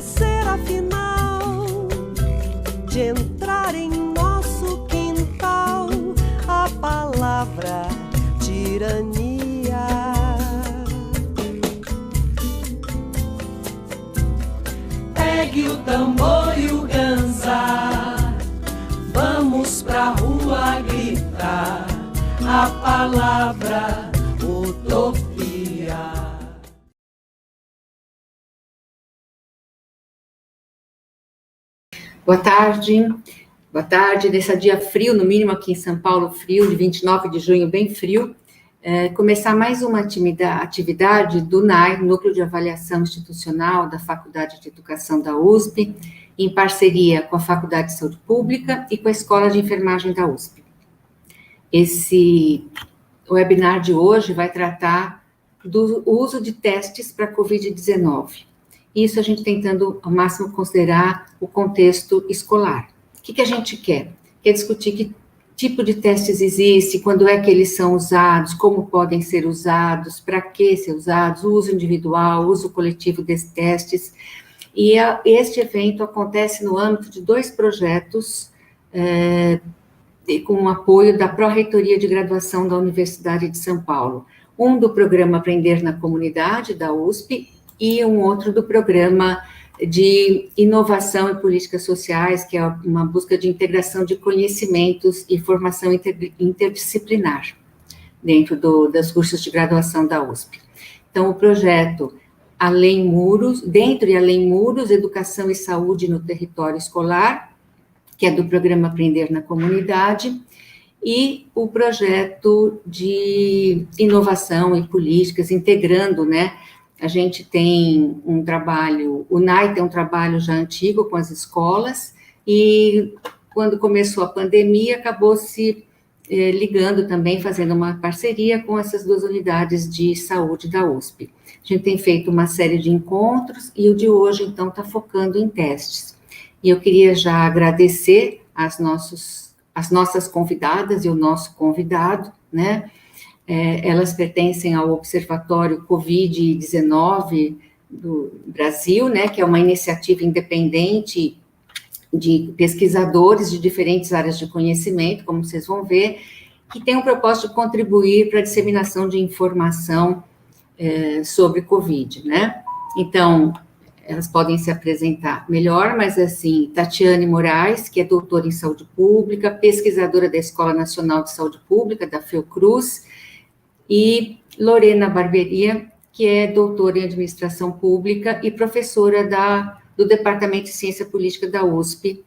esquecer afinal de entrar em nosso quintal a palavra tirania. Pegue o tambor e o ganzá, vamos pra rua gritar a palavra utopia. Boa tarde, nesse dia frio, no mínimo aqui em São Paulo, frio, de 29 de junho, bem frio, começar mais uma atividade do NAI, Núcleo de Avaliação Institucional da Faculdade de Educação da USP, em parceria com a Faculdade de Saúde Pública e com a Escola de Enfermagem da USP. Esse webinar de hoje vai tratar do uso de testes para Covid-19. Isso a gente tentando ao máximo considerar o contexto escolar. O que a gente quer? Quer discutir que tipo de testes existe, quando é que eles são usados, como podem ser usados, para que ser usados, o uso individual, o uso coletivo desses testes. E este evento acontece no âmbito de 2 projetos com o apoio da Pró-Reitoria de Graduação da Universidade de São Paulo. Um do programa Aprender na Comunidade, da USP, e um outro do programa de Inovação e Políticas Sociais, que é uma busca de integração de conhecimentos e formação interdisciplinar dentro dos cursos de graduação da USP. Então, o projeto Além Muros, Dentro e Além Muros, Educação e Saúde no Território Escolar, que é do programa Aprender na Comunidade, e o projeto de inovação e políticas, integrando, né? A gente tem um trabalho, o NAI tem um trabalho já antigo com as escolas, e quando começou a pandemia, acabou se ligando também, fazendo uma parceria com essas 2 unidades de saúde da USP. A gente tem feito uma série de encontros, e o de hoje, então, está focando em testes. E eu queria já agradecer as nossas convidadas e o nosso convidado, né? Elas pertencem ao Observatório Covid-19 do Brasil, né, que é uma iniciativa independente de pesquisadores de diferentes áreas de conhecimento, como vocês vão ver, que tem o propósito de contribuir para a disseminação de informação sobre Covid, né? Então, elas podem se apresentar melhor, mas assim, Tatiane Moraes, que é doutora em saúde pública, pesquisadora da Escola Nacional de Saúde Pública, da Fiocruz, e Lorena Barberia, que é doutora em administração pública e professora do Departamento de Ciência Política da USP,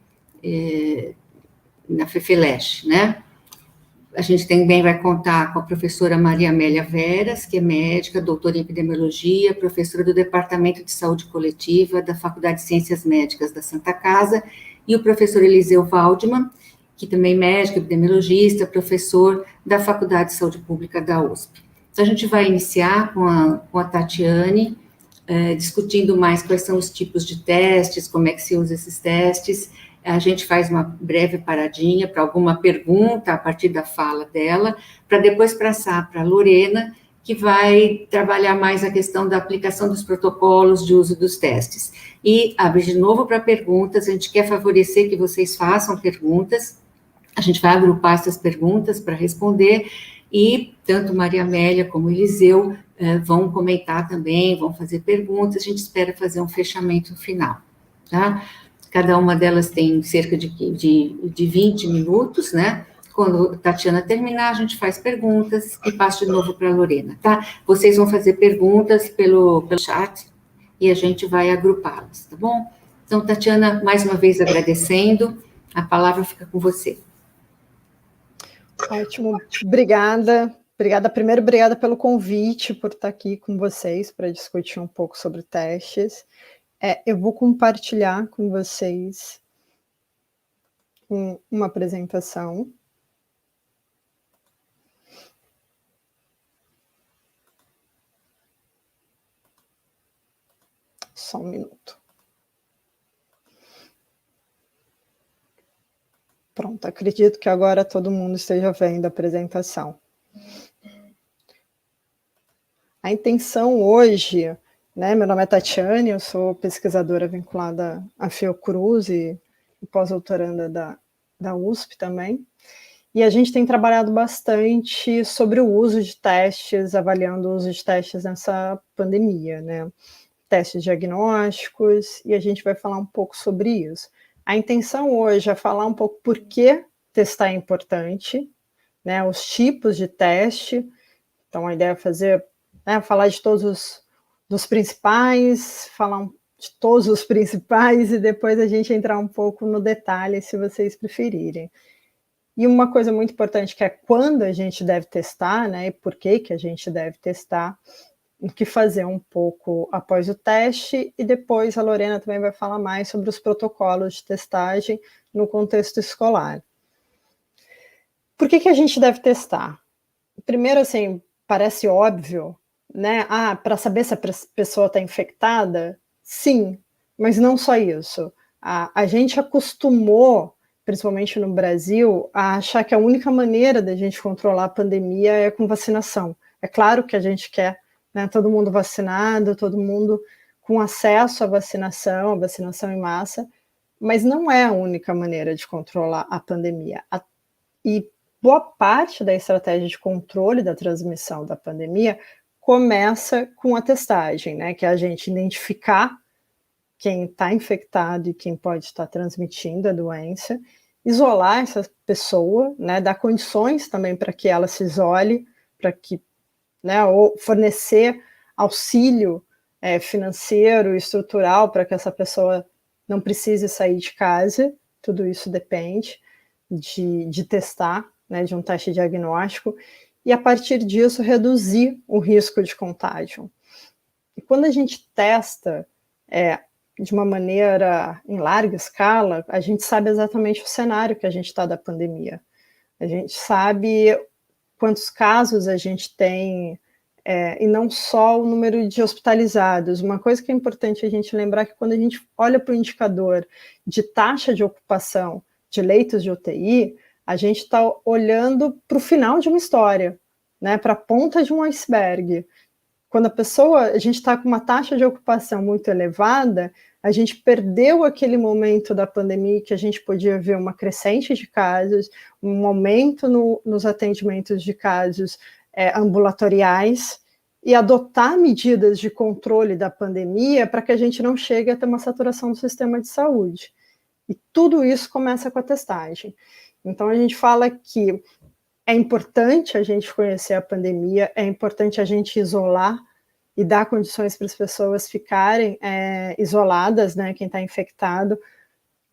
na FEFELESH, né? A gente também vai contar com a professora Maria Amélia Veras, que é médica, doutora em epidemiologia, professora do Departamento de Saúde Coletiva da Faculdade de Ciências Médicas da Santa Casa, e o professor Eliseu Waldman, que também é médico, epidemiologista, professor da Faculdade de Saúde Pública da USP. Então, a gente vai iniciar com a Tatiane, discutindo mais quais são os tipos de testes, como é que se usa esses testes. A gente faz uma breve paradinha para alguma pergunta a partir da fala dela, para depois passar para a Lorena, que vai trabalhar mais a questão da aplicação dos protocolos de uso dos testes. E abre de novo para perguntas, a gente quer favorecer que vocês façam perguntas, a gente vai agrupar essas perguntas para responder, e tanto Maria Amélia como Eliseu vão comentar também, vão fazer perguntas, a gente espera fazer um fechamento final, tá? Cada uma delas tem cerca de 20 minutos, né? Quando a Tatiana terminar, a gente faz perguntas e passa de novo para a Lorena, tá? Vocês vão fazer perguntas pelo chat e a gente vai agrupá-las, tá bom? Então, Tatiana, mais uma vez agradecendo, a palavra fica com você. Ótimo, obrigada. Primeiro, obrigada pelo convite, por estar aqui com vocês para discutir um pouco sobre testes. Eu vou compartilhar com vocês uma apresentação. Só um minuto. Pronto, acredito que agora todo mundo esteja vendo a apresentação. A intenção hoje né? Meu nome é Tatiane, eu sou pesquisadora vinculada à Fiocruz e pós-doutoranda da USP também. E a gente tem trabalhado bastante sobre o uso de testes, avaliando o uso de testes nessa pandemia, né? Testes diagnósticos, e a gente vai falar um pouco sobre isso. A intenção hoje é falar um pouco por que testar é importante, né? Os tipos de teste. Então, a ideia é fazer, né, falar de todos dos principais, falar de todos os principais, e depois a gente entrar um pouco no detalhe, se vocês preferirem. E uma coisa muito importante que é quando a gente deve testar, né, e por que a gente deve testar, o que fazer um pouco após o teste, e depois a Lorena também vai falar mais sobre os protocolos de testagem no contexto escolar. Por que a gente deve testar? Primeiro, assim, parece óbvio, né? Para saber se a pessoa está infectada? Sim, mas não só isso. A gente acostumou, principalmente no Brasil, a achar que a única maneira da gente controlar a pandemia é com vacinação. É claro que a gente quer, né, todo mundo vacinado, todo mundo com acesso à vacinação em massa, mas não é a única maneira de controlar a pandemia. E boa parte da estratégia de controle da transmissão da pandemia começa com a testagem, né, que é a gente identificar quem está infectado e quem pode estar transmitindo a doença, isolar essa pessoa, né, dar condições também para que ela se isole, para que, né, ou fornecer auxílio financeiro e estrutural para que essa pessoa não precise sair de casa. Tudo isso depende de testar, né, de um teste diagnóstico, e a partir disso reduzir o risco de contágio. E quando a gente testa de uma maneira em larga escala, a gente sabe exatamente o cenário que a gente está da pandemia. A gente sabe quantos casos a gente tem, e não só o número de hospitalizados. Uma coisa que é importante a gente lembrar é que quando a gente olha para o indicador de taxa de ocupação de leitos de UTI, a gente está olhando para o final de uma história, né, para a ponta de um iceberg. Quando a gente está com uma taxa de ocupação muito elevada, a gente perdeu aquele momento da pandemia que a gente podia ver uma crescente de casos, um aumento nos atendimentos de casos ambulatoriais, e adotar medidas de controle da pandemia para que a gente não chegue a ter uma saturação do sistema de saúde. E tudo isso começa com a testagem. Então, a gente fala que é importante a gente conhecer a pandemia, é importante a gente isolar e dar condições para as pessoas ficarem isoladas, né, quem está infectado.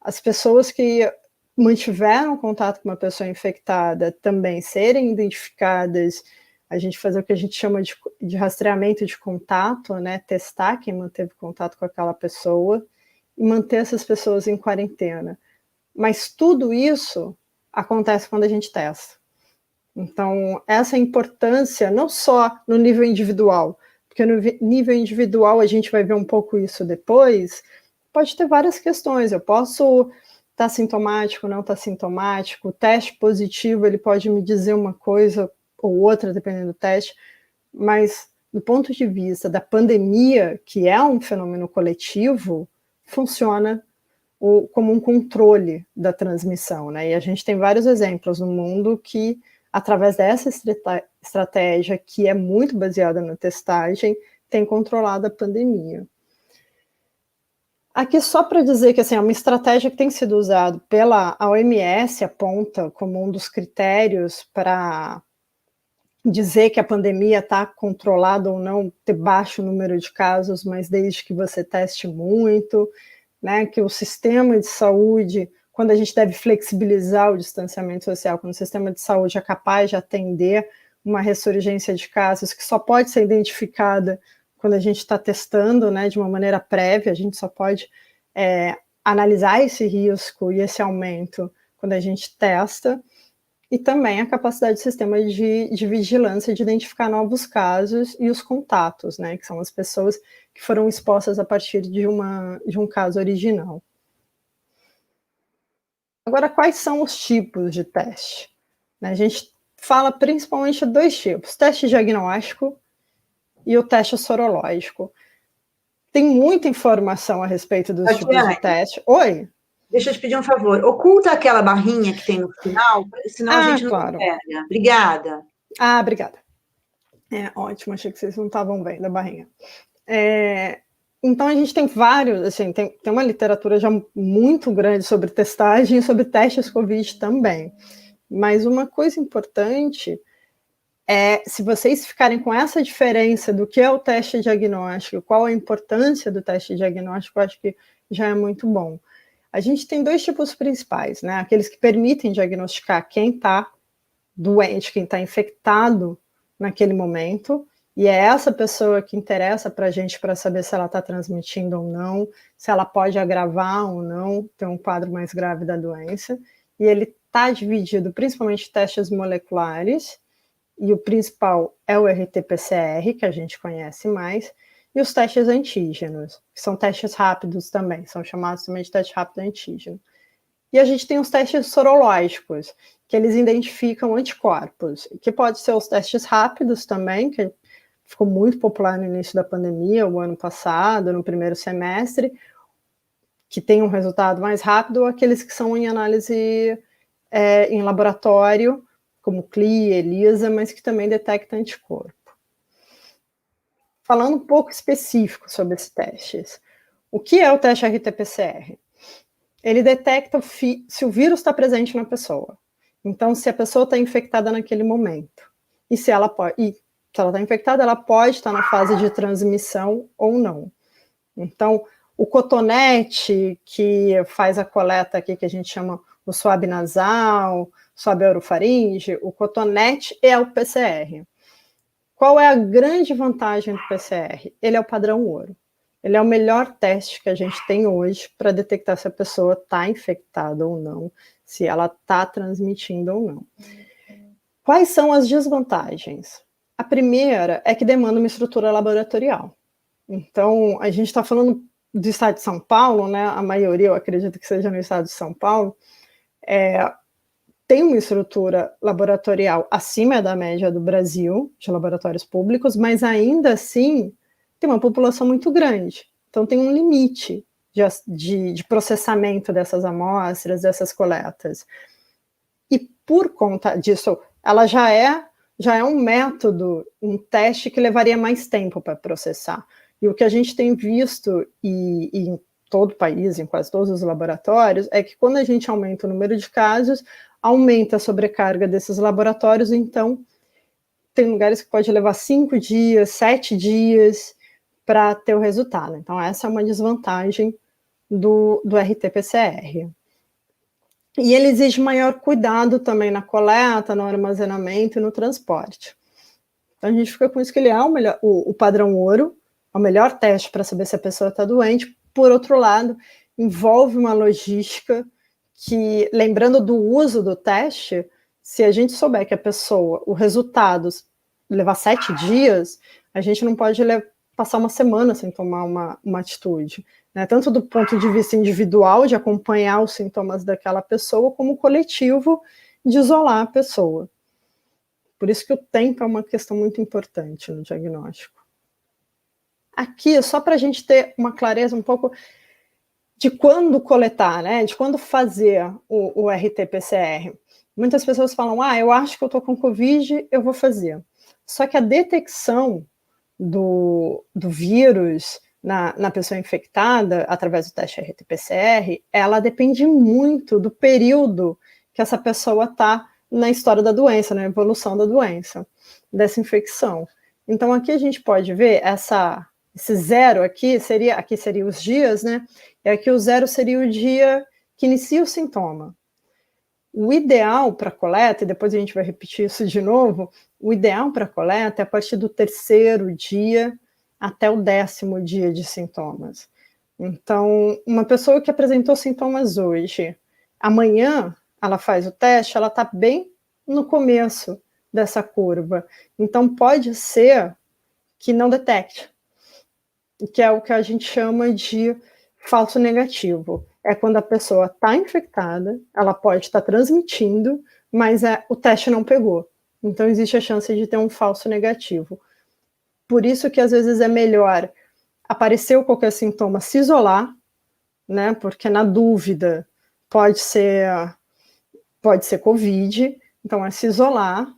As pessoas que mantiveram contato com uma pessoa infectada também serem identificadas, a gente fazer o que a gente chama de rastreamento de contato, né, testar quem manteve contato com aquela pessoa e manter essas pessoas em quarentena. Mas tudo isso acontece quando a gente testa. Então, essa importância, não só no nível individual, porque no nível individual a gente vai ver um pouco isso depois, pode ter várias questões. Eu posso estar sintomático, não estar sintomático, o teste positivo ele pode me dizer uma coisa ou outra, dependendo do teste, mas do ponto de vista da pandemia, que é um fenômeno coletivo, funciona como um controle da transmissão, né? E a gente tem vários exemplos no mundo que, através dessa estratégia, que é muito baseada na testagem, tem controlado a pandemia. Aqui só para dizer que assim, é uma estratégia que tem sido usada pela OMS, aponta como um dos critérios para dizer que a pandemia está controlada ou não, ter baixo número de casos, mas desde que você teste muito, né, que o sistema de saúde, quando a gente deve flexibilizar o distanciamento social, quando o sistema de saúde é capaz de atender uma ressurgência de casos que só pode ser identificada quando a gente está testando, né, de uma maneira prévia, a gente só pode analisar esse risco e esse aumento quando a gente testa, e também a capacidade do sistema de vigilância de identificar novos casos e os contatos, né, que são as pessoas que foram expostas a partir de um caso original. Agora, quais são os tipos de teste? A gente fala principalmente de dois tipos, teste diagnóstico e o teste sorológico. tem muita informação a respeito dos tipos de teste. Oi? Deixa eu te pedir um favor. Oculta aquela barrinha que tem no final, senão a gente não pega. Obrigada. Obrigada. Ótimo, achei que vocês não estavam vendo a barrinha. Então, a gente tem vários, assim, tem uma literatura já muito grande sobre testagem e sobre testes COVID também. Mas uma coisa importante é, se vocês ficarem com essa diferença do que é o teste diagnóstico, qual a importância do teste diagnóstico, eu acho que já é muito bom. A gente tem 2 tipos principais, né? Aqueles que permitem diagnosticar quem está doente, quem está infectado naquele momento, e é essa pessoa que interessa para a gente para saber se ela está transmitindo ou não, se ela pode agravar ou não, ter um quadro mais grave da doença, e ele está dividido principalmente em testes moleculares, e o principal é o RT-PCR, que a gente conhece mais, e os testes antígenos, que são testes rápidos também, são chamados também de teste rápido antígeno. E a gente tem os testes sorológicos, que eles identificam anticorpos, que pode ser os testes rápidos também, que ficou muito popular no início da pandemia, o ano passado, no primeiro semestre, que tem um resultado mais rápido, ou aqueles que são em análise em laboratório, como CLIA, ELISA, mas que também detectam anticorpo. Falando um pouco específico sobre esses testes, o que é o teste RT-PCR? Ele detecta se o vírus está presente na pessoa. Então, se a pessoa está infectada naquele momento. E se ela está infectada, ela pode estar na fase de transmissão ou não. Então, o cotonete, que faz a coleta aqui, que a gente chama o swab nasal, swab orofaringe, o cotonete é o PCR. Qual é a grande vantagem do PCR? Ele é o padrão ouro. Ele é o melhor teste que a gente tem hoje para detectar se a pessoa está infectada ou não, se ela está transmitindo ou não. Quais são as desvantagens? A primeira é que demanda uma estrutura laboratorial. Então, a gente está falando do estado de São Paulo, né? A maioria, eu acredito que seja no estado de São Paulo, tem uma estrutura laboratorial acima da média do Brasil, de laboratórios públicos, mas ainda assim tem uma população muito grande. Então tem um limite de processamento dessas amostras, dessas coletas. E por conta disso, ela já é um método, um teste que levaria mais tempo para processar. E o que a gente tem visto, e em todo o país, em quase todos os laboratórios, é que quando a gente aumenta o número de casos, aumenta a sobrecarga desses laboratórios, então tem lugares que pode levar 5 dias, 7 dias para ter o resultado. Então essa é uma desvantagem do RT-PCR. E ele exige maior cuidado também na coleta, no armazenamento e no transporte. Então a gente fica com isso que ele é o padrão ouro, é o melhor teste para saber se a pessoa está doente. Por outro lado, envolve uma logística que, lembrando do uso do teste, se a gente souber que a pessoa, o resultado levar 7 dias, a gente não pode passar uma semana sem tomar uma atitude, né? Tanto do ponto de vista individual, de acompanhar os sintomas daquela pessoa, como coletivo, de isolar a pessoa. Por isso que o tempo é uma questão muito importante no diagnóstico. Aqui, só para a gente ter uma clareza um pouco de quando coletar, né? De quando fazer o RT-PCR. Muitas pessoas falam, eu acho que eu estou com Covid, eu vou fazer. Só que a detecção do vírus na pessoa infectada, através do teste RT-PCR, ela depende muito do período que essa pessoa está na história da doença, na evolução da doença, dessa infecção. Então, aqui a gente pode ver esse 0 aqui seria os dias, né? E aqui o 0 seria o dia que inicia o sintoma. O ideal para coleta, e depois a gente vai repetir isso de novo, o ideal para coleta é a partir do 3º dia até o 10º dia de sintomas. Então, uma pessoa que apresentou sintomas hoje, amanhã ela faz o teste, ela está bem no começo dessa curva. Então, pode ser que não detecte, que é o que a gente chama de falso negativo. É quando a pessoa está infectada, ela pode estar transmitindo, mas o teste não pegou. Então, existe a chance de ter um falso negativo. Por isso que, às vezes, é melhor apareceu qualquer sintoma, se isolar, né, porque na dúvida pode ser Covid, então é se isolar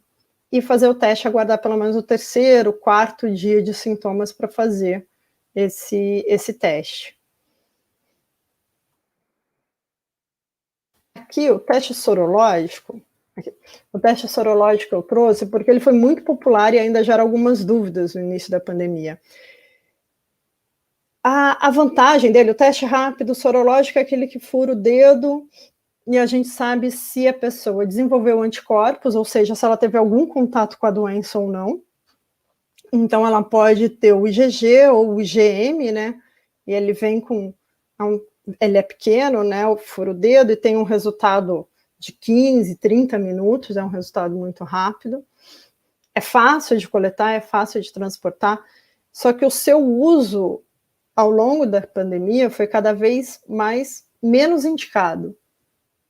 e fazer o teste, aguardar pelo menos o 3º, 4º dia de sintomas para fazer esse teste. Aqui o teste sorológico eu trouxe porque ele foi muito popular e ainda gera algumas dúvidas no início da pandemia. A vantagem dele, o teste rápido sorológico, é aquele que fura o dedo e a gente sabe se a pessoa desenvolveu anticorpos, ou seja, se ela teve algum contato com a doença ou não. Então, ela pode ter o IgG ou o IgM, né? E ele vem com... Ele é pequeno, né? Fura o dedo e tem um resultado de 15, 30 minutos, é um resultado muito rápido. É fácil de coletar, é fácil de transportar, só que o seu uso ao longo da pandemia foi cada vez menos indicado.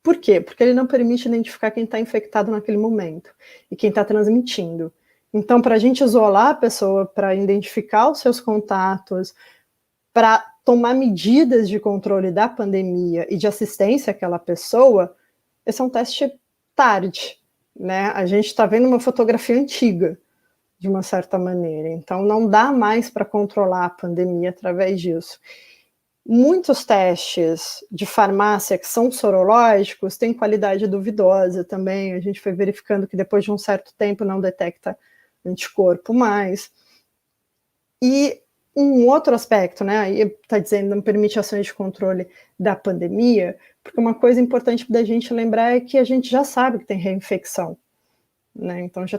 Por quê? Porque ele não permite identificar quem está infectado naquele momento e quem está transmitindo. Então, para a gente isolar a pessoa, para identificar os seus contatos, para tomar medidas de controle da pandemia e de assistência àquela pessoa, esse é um teste tarde, né? A gente está vendo uma fotografia antiga, de uma certa maneira. Então, não dá mais para controlar a pandemia através disso. Muitos testes de farmácia que são sorológicos têm qualidade duvidosa também. A gente foi verificando que depois de um certo tempo não detecta anticorpo mais. E um outro aspecto, né, aí está dizendo não permite ações de controle da pandemia, porque uma coisa importante da gente lembrar é que a gente já sabe que tem reinfecção, né, então já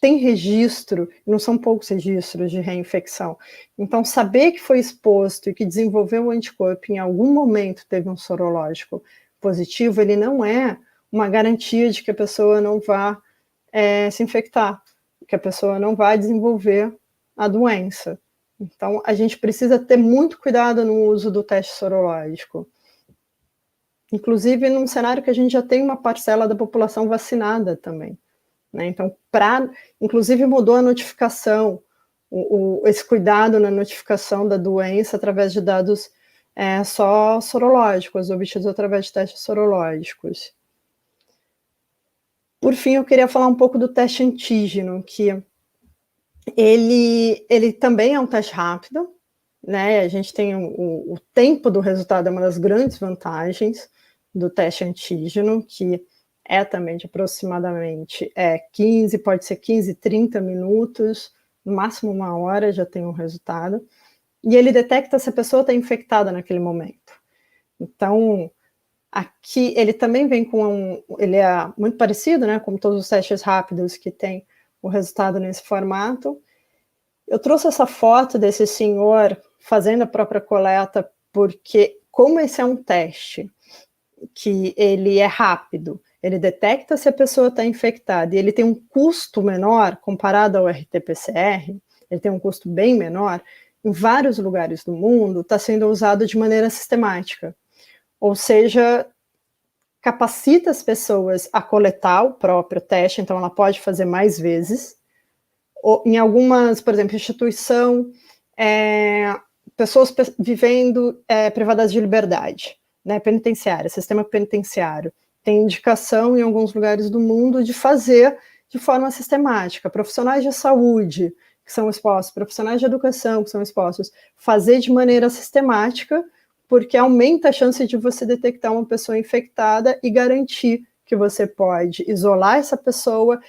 tem registro, não são poucos registros de reinfecção. Então, saber que foi exposto e que desenvolveu um anticorpo em algum momento teve um sorológico positivo, ele não é uma garantia de que a pessoa não vá se infectar, que a pessoa não vai desenvolver a doença. Então, a gente precisa ter muito cuidado no uso do teste sorológico. Inclusive, num cenário que a gente já tem uma parcela da população vacinada também. Né? Então, inclusive mudou a notificação, esse cuidado na notificação da doença através de dados só sorológicos, obtidos através de testes sorológicos. Por fim, eu queria falar um pouco do teste antígeno, que ele também é um teste rápido, né? A gente tem o tempo do resultado, é uma das grandes vantagens do teste antígeno, que é também de aproximadamente 15, pode ser 15, 30 minutos, no máximo 1 hora já tem um resultado, e ele detecta se a pessoa está infectada naquele momento. Então, aqui ele também vem com ele é muito parecido, né, como todos os testes rápidos que tem o resultado nesse formato. Eu trouxe essa foto desse senhor fazendo a própria coleta, porque como esse é um teste que ele é rápido, ele detecta se a pessoa está infectada e ele tem um custo menor comparado ao RT-PCR, ele tem um custo bem menor, em vários lugares do mundo está sendo usado de maneira sistemática. Ou seja, capacita as pessoas a coletar o próprio teste, então ela pode fazer mais vezes. Ou, em algumas, por exemplo, instituição, pessoas vivendo privadas de liberdade, né, penitenciária, sistema penitenciário, tem indicação em alguns lugares do mundo de fazer de forma sistemática. Profissionais de saúde que são expostos, profissionais de educação que são expostos, fazer de maneira sistemática, porque aumenta a chance de você detectar uma pessoa infectada e garantir que você pode isolar essa pessoa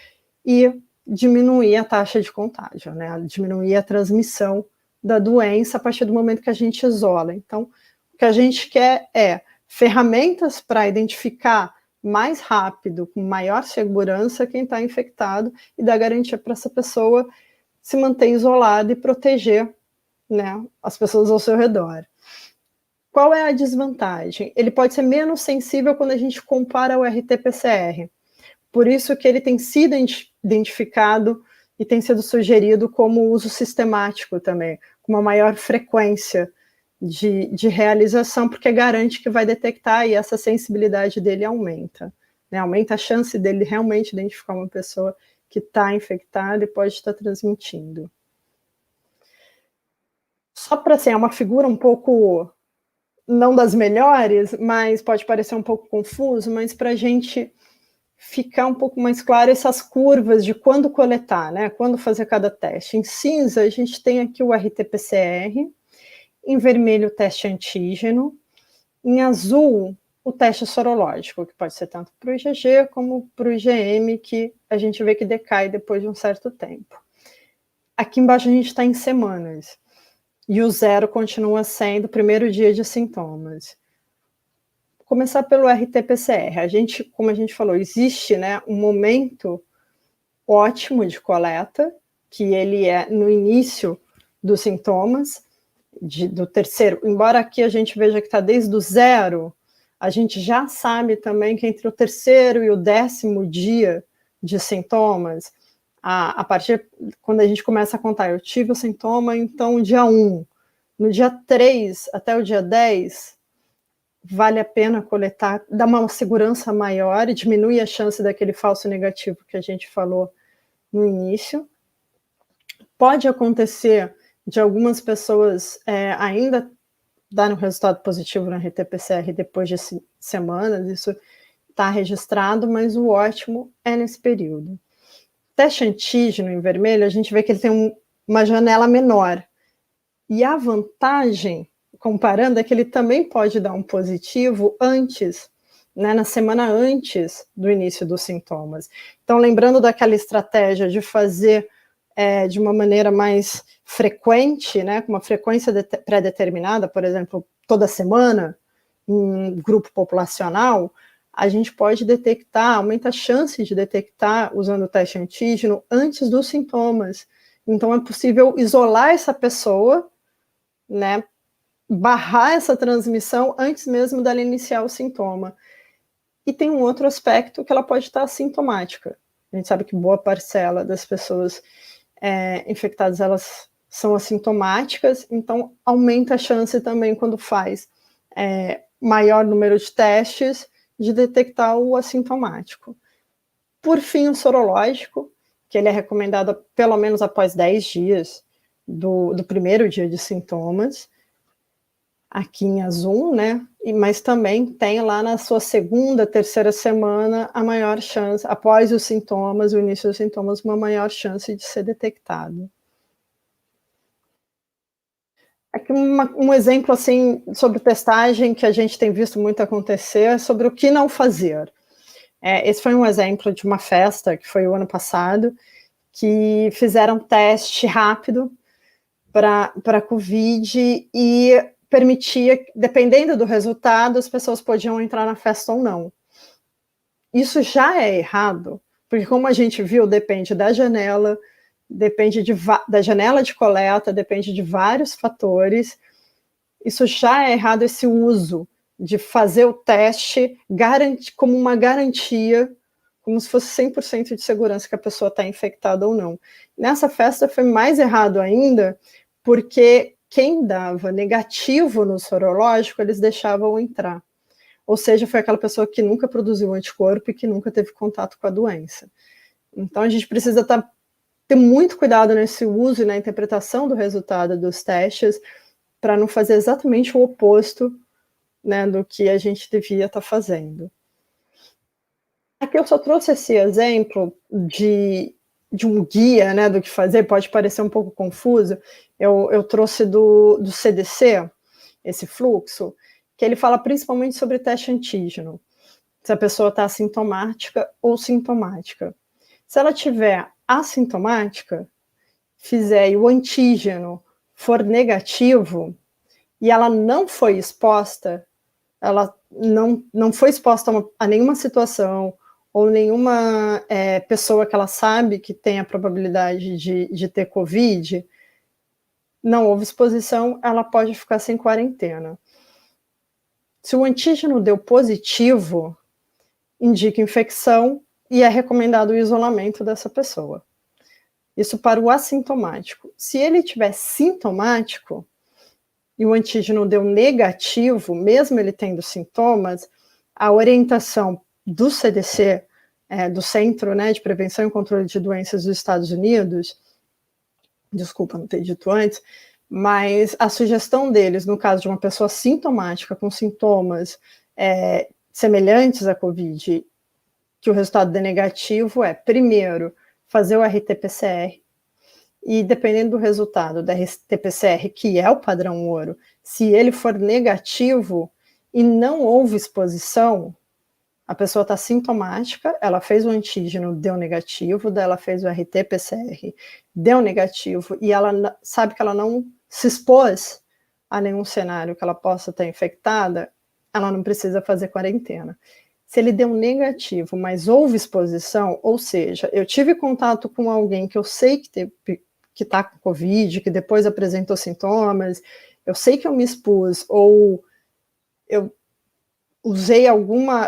e diminuir a taxa de contágio, né? Diminuir a transmissão da doença a partir do momento que a gente isola. Então, o que a gente quer é ferramentas para identificar mais rápido, com maior segurança, quem está infectado e dar garantia para essa pessoa se manter isolada e proteger, né, as pessoas ao seu redor. Qual é a desvantagem? Ele pode ser menos sensível quando a gente compara ao RT-PCR. Por isso que ele tem sido identificado e tem sido sugerido como uso sistemático também, com uma maior frequência de realização, porque garante que vai detectar e essa sensibilidade dele aumenta. Né? Aumenta a chance dele realmente identificar uma pessoa que está infectada e pode estar transmitindo. Só para assim, é uma figura um pouco, não das melhores, mas pode parecer um pouco confuso, mas para a gente ficar um pouco mais claro essas curvas de quando coletar, né? Quando fazer cada teste. Em cinza, a gente tem aqui o RT-PCR, em vermelho o teste antígeno, em azul o teste sorológico, que pode ser tanto para o IgG como para o IgM, que a gente vê que decai depois de um certo tempo. Aqui embaixo a gente está em semanas, e o 0 continua sendo o primeiro dia de sintomas. Vou começar pelo RT-PCR. Como a gente falou, existe, né, um momento ótimo de coleta, que ele é no início dos sintomas, do terceiro, embora aqui a gente veja que está desde o 0, a gente já sabe também que entre o terceiro e o 10º dia de sintomas, a partir, quando a gente começa a contar, eu tive o sintoma, então dia 1, no dia 3 até o dia 10, vale a pena coletar, dá uma segurança maior e diminui a chance daquele falso negativo que a gente falou no início. Pode acontecer de algumas pessoas ainda dar um resultado positivo no RT-PCR depois de semanas, isso está registrado, mas o ótimo é nesse período. Teste antígeno em vermelho, a gente vê que ele tem uma janela menor. E a vantagem, comparando, é que ele também pode dar um positivo antes, né, na semana antes do início dos sintomas. Então, lembrando daquela estratégia de fazer de uma maneira mais frequente, né, com uma frequência pré-determinada, por exemplo, toda semana, em um grupo populacional, a gente pode detectar, aumenta a chance de detectar usando o teste antígeno antes dos sintomas. Então, é possível isolar essa pessoa, né, barrar essa transmissão antes mesmo dela iniciar o sintoma. E tem um outro aspecto que ela pode estar assintomática. A gente sabe que boa parcela das pessoas infectadas, elas são assintomáticas, então aumenta a chance também quando faz maior número de testes de detectar o assintomático. Por fim, o sorológico, que ele é recomendado pelo menos após 10 dias do primeiro dia de sintomas, aqui em azul, né? Mas também tem lá na sua segunda, terceira semana a maior chance, após os sintomas, o início dos sintomas, uma maior chance de ser detectado. Aqui um exemplo assim sobre testagem que a gente tem visto muito acontecer, sobre o que não fazer. Esse foi um exemplo de uma festa que foi o ano passado, que fizeram teste rápido para Covid e permitia, dependendo do resultado, as pessoas podiam entrar na festa ou não. Isso já é errado, porque como a gente viu, depende da janela, depende da janela de coleta, depende de vários fatores. Isso já é errado, esse uso de fazer o teste como uma garantia, como se fosse 100% de segurança que a pessoa está infectada ou não. Nessa festa foi mais errado ainda, porque quem dava negativo no sorológico, eles deixavam entrar. Ou seja, foi aquela pessoa que nunca produziu anticorpo e que nunca teve contato com a doença. Então, a gente precisa ter muito cuidado nesse uso e na interpretação do resultado dos testes para não fazer exatamente o oposto, né, do que a gente devia estar fazendo. Aqui eu só trouxe esse exemplo de um guia, né, do que fazer, pode parecer um pouco confuso. Eu trouxe do CDC, esse fluxo, que ele fala principalmente sobre teste antígeno, se a pessoa está assintomática ou sintomática. Se ela tiver assintomática, fizer e o antígeno for negativo, e ela não foi exposta, ela não foi exposta a nenhuma situação, ou nenhuma pessoa que ela sabe que tem a probabilidade de ter Covid, não houve exposição, ela pode ficar sem quarentena. Se o antígeno deu positivo, indica infecção e é recomendado o isolamento dessa pessoa. Isso para o assintomático. Se ele tiver sintomático e o antígeno deu negativo, mesmo ele tendo sintomas, a orientação do CDC, do Centro, né, de Prevenção e Controle de Doenças dos Estados Unidos, desculpa não ter dito antes, Mas a sugestão deles, no caso de uma pessoa sintomática com sintomas semelhantes à COVID, que o resultado dê negativo, primeiro, fazer o RT-PCR, e dependendo do resultado da RT-PCR, que é o padrão ouro, se ele for negativo e não houve exposição, a pessoa está sintomática, ela fez o antígeno, deu negativo, daí ela fez o RT-PCR, deu negativo, e ela sabe que ela não se expôs a nenhum cenário que ela possa estar infectada, ela não precisa fazer quarentena. Se ele deu negativo, mas houve exposição, ou seja, eu tive contato com alguém que eu sei que está com Covid, que depois apresentou sintomas, eu sei que eu me expus, ou eu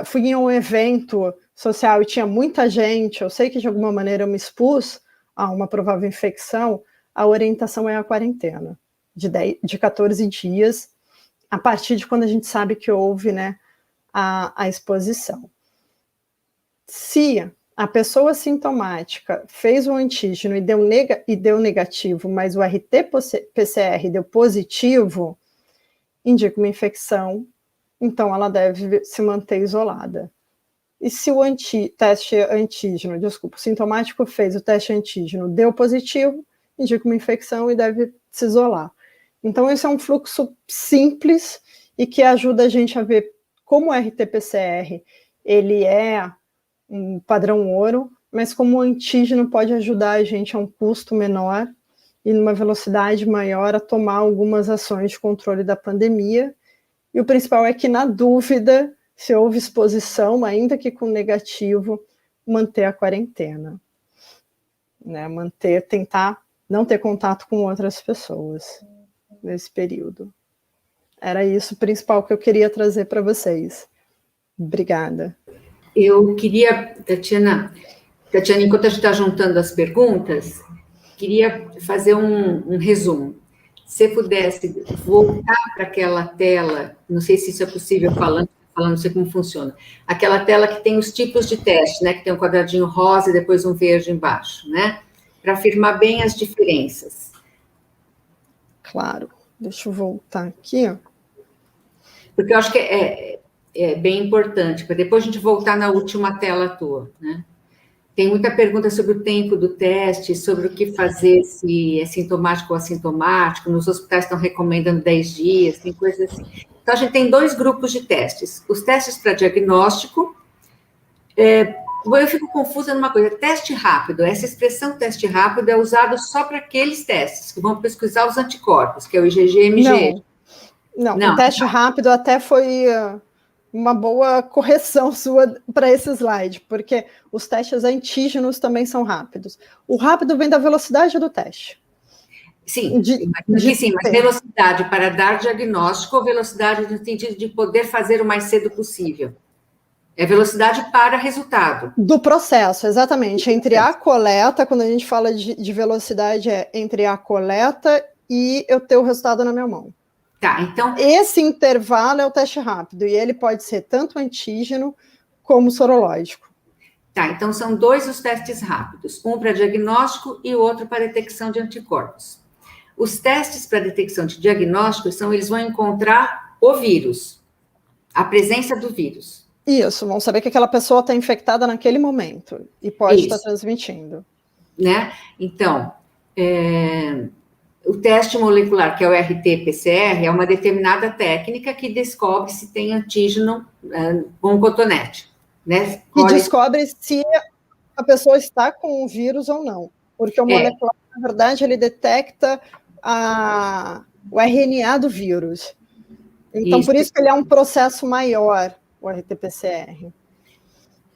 fui em um evento social e tinha muita gente, eu sei que de alguma maneira eu me expus a uma provável infecção, a orientação é a quarentena, de 14 dias, a partir de quando a gente sabe que houve, né, a exposição. Se a pessoa sintomática fez o antígeno e deu negativo, mas o RT-PCR deu positivo, indica uma infecção, então ela deve se manter isolada. E se o sintomático fez o teste antígeno, deu positivo, indica uma infecção e deve se isolar. Então, esse é um fluxo simples e que ajuda a gente a ver como o RT-PCR, ele é um padrão ouro, mas como o antígeno pode ajudar a gente a um custo menor e numa velocidade maior a tomar algumas ações de controle da pandemia. E o principal é que, na dúvida, se houve exposição, ainda que com negativo, manter a quarentena. Né? Tentar não ter contato com outras pessoas nesse período. Era isso o principal que eu queria trazer para vocês. Obrigada. Eu queria, Tatiana, enquanto a gente está juntando as perguntas, queria fazer um resumo. Se pudesse voltar para aquela tela, não sei se isso é possível falando, não sei como funciona, aquela tela que tem os tipos de teste, né, que tem um quadradinho rosa e depois um verde embaixo, né, para afirmar bem as diferenças. Claro, deixa eu voltar aqui, ó. Porque eu acho que é bem importante, para depois a gente voltar na última tela tua, né? Tem muita pergunta sobre o tempo do teste, sobre o que fazer, se é sintomático ou assintomático, nos hospitais estão recomendando 10 dias, tem coisas assim. Então, a gente tem 2 grupos de testes. Os testes para diagnóstico, eu fico confusa numa coisa, teste rápido, essa expressão teste rápido é usada só para aqueles testes que vão pesquisar os anticorpos, que é o IgG e IgG. Não, o teste rápido até foi uma boa correção sua para esse slide, porque os testes antígenos também são rápidos. O rápido vem da velocidade do teste. Sim, mas velocidade para dar diagnóstico ou velocidade no sentido de poder fazer o mais cedo possível? É velocidade para resultado. Do processo, exatamente. Entre a coleta, quando a gente fala de velocidade, é entre a coleta e eu ter o resultado na minha mão. Tá, então... Esse intervalo é o teste rápido, e ele pode ser tanto antígeno como sorológico. Tá, então são 2 os testes rápidos, um para diagnóstico e o outro para detecção de anticorpos. Os testes para detecção de diagnóstico eles vão encontrar o vírus, a presença do vírus. Isso, vão saber que aquela pessoa está infectada naquele momento e pode estar transmitindo. Né? Então, o teste molecular, que é o RT-PCR, é uma determinada técnica que descobre se tem antígeno com cotonete. Né? E descobre se a pessoa está com o vírus ou não. Porque o molecular, na verdade, ele detecta o RNA do vírus. Então, por isso que ele é um processo maior, o RT-PCR.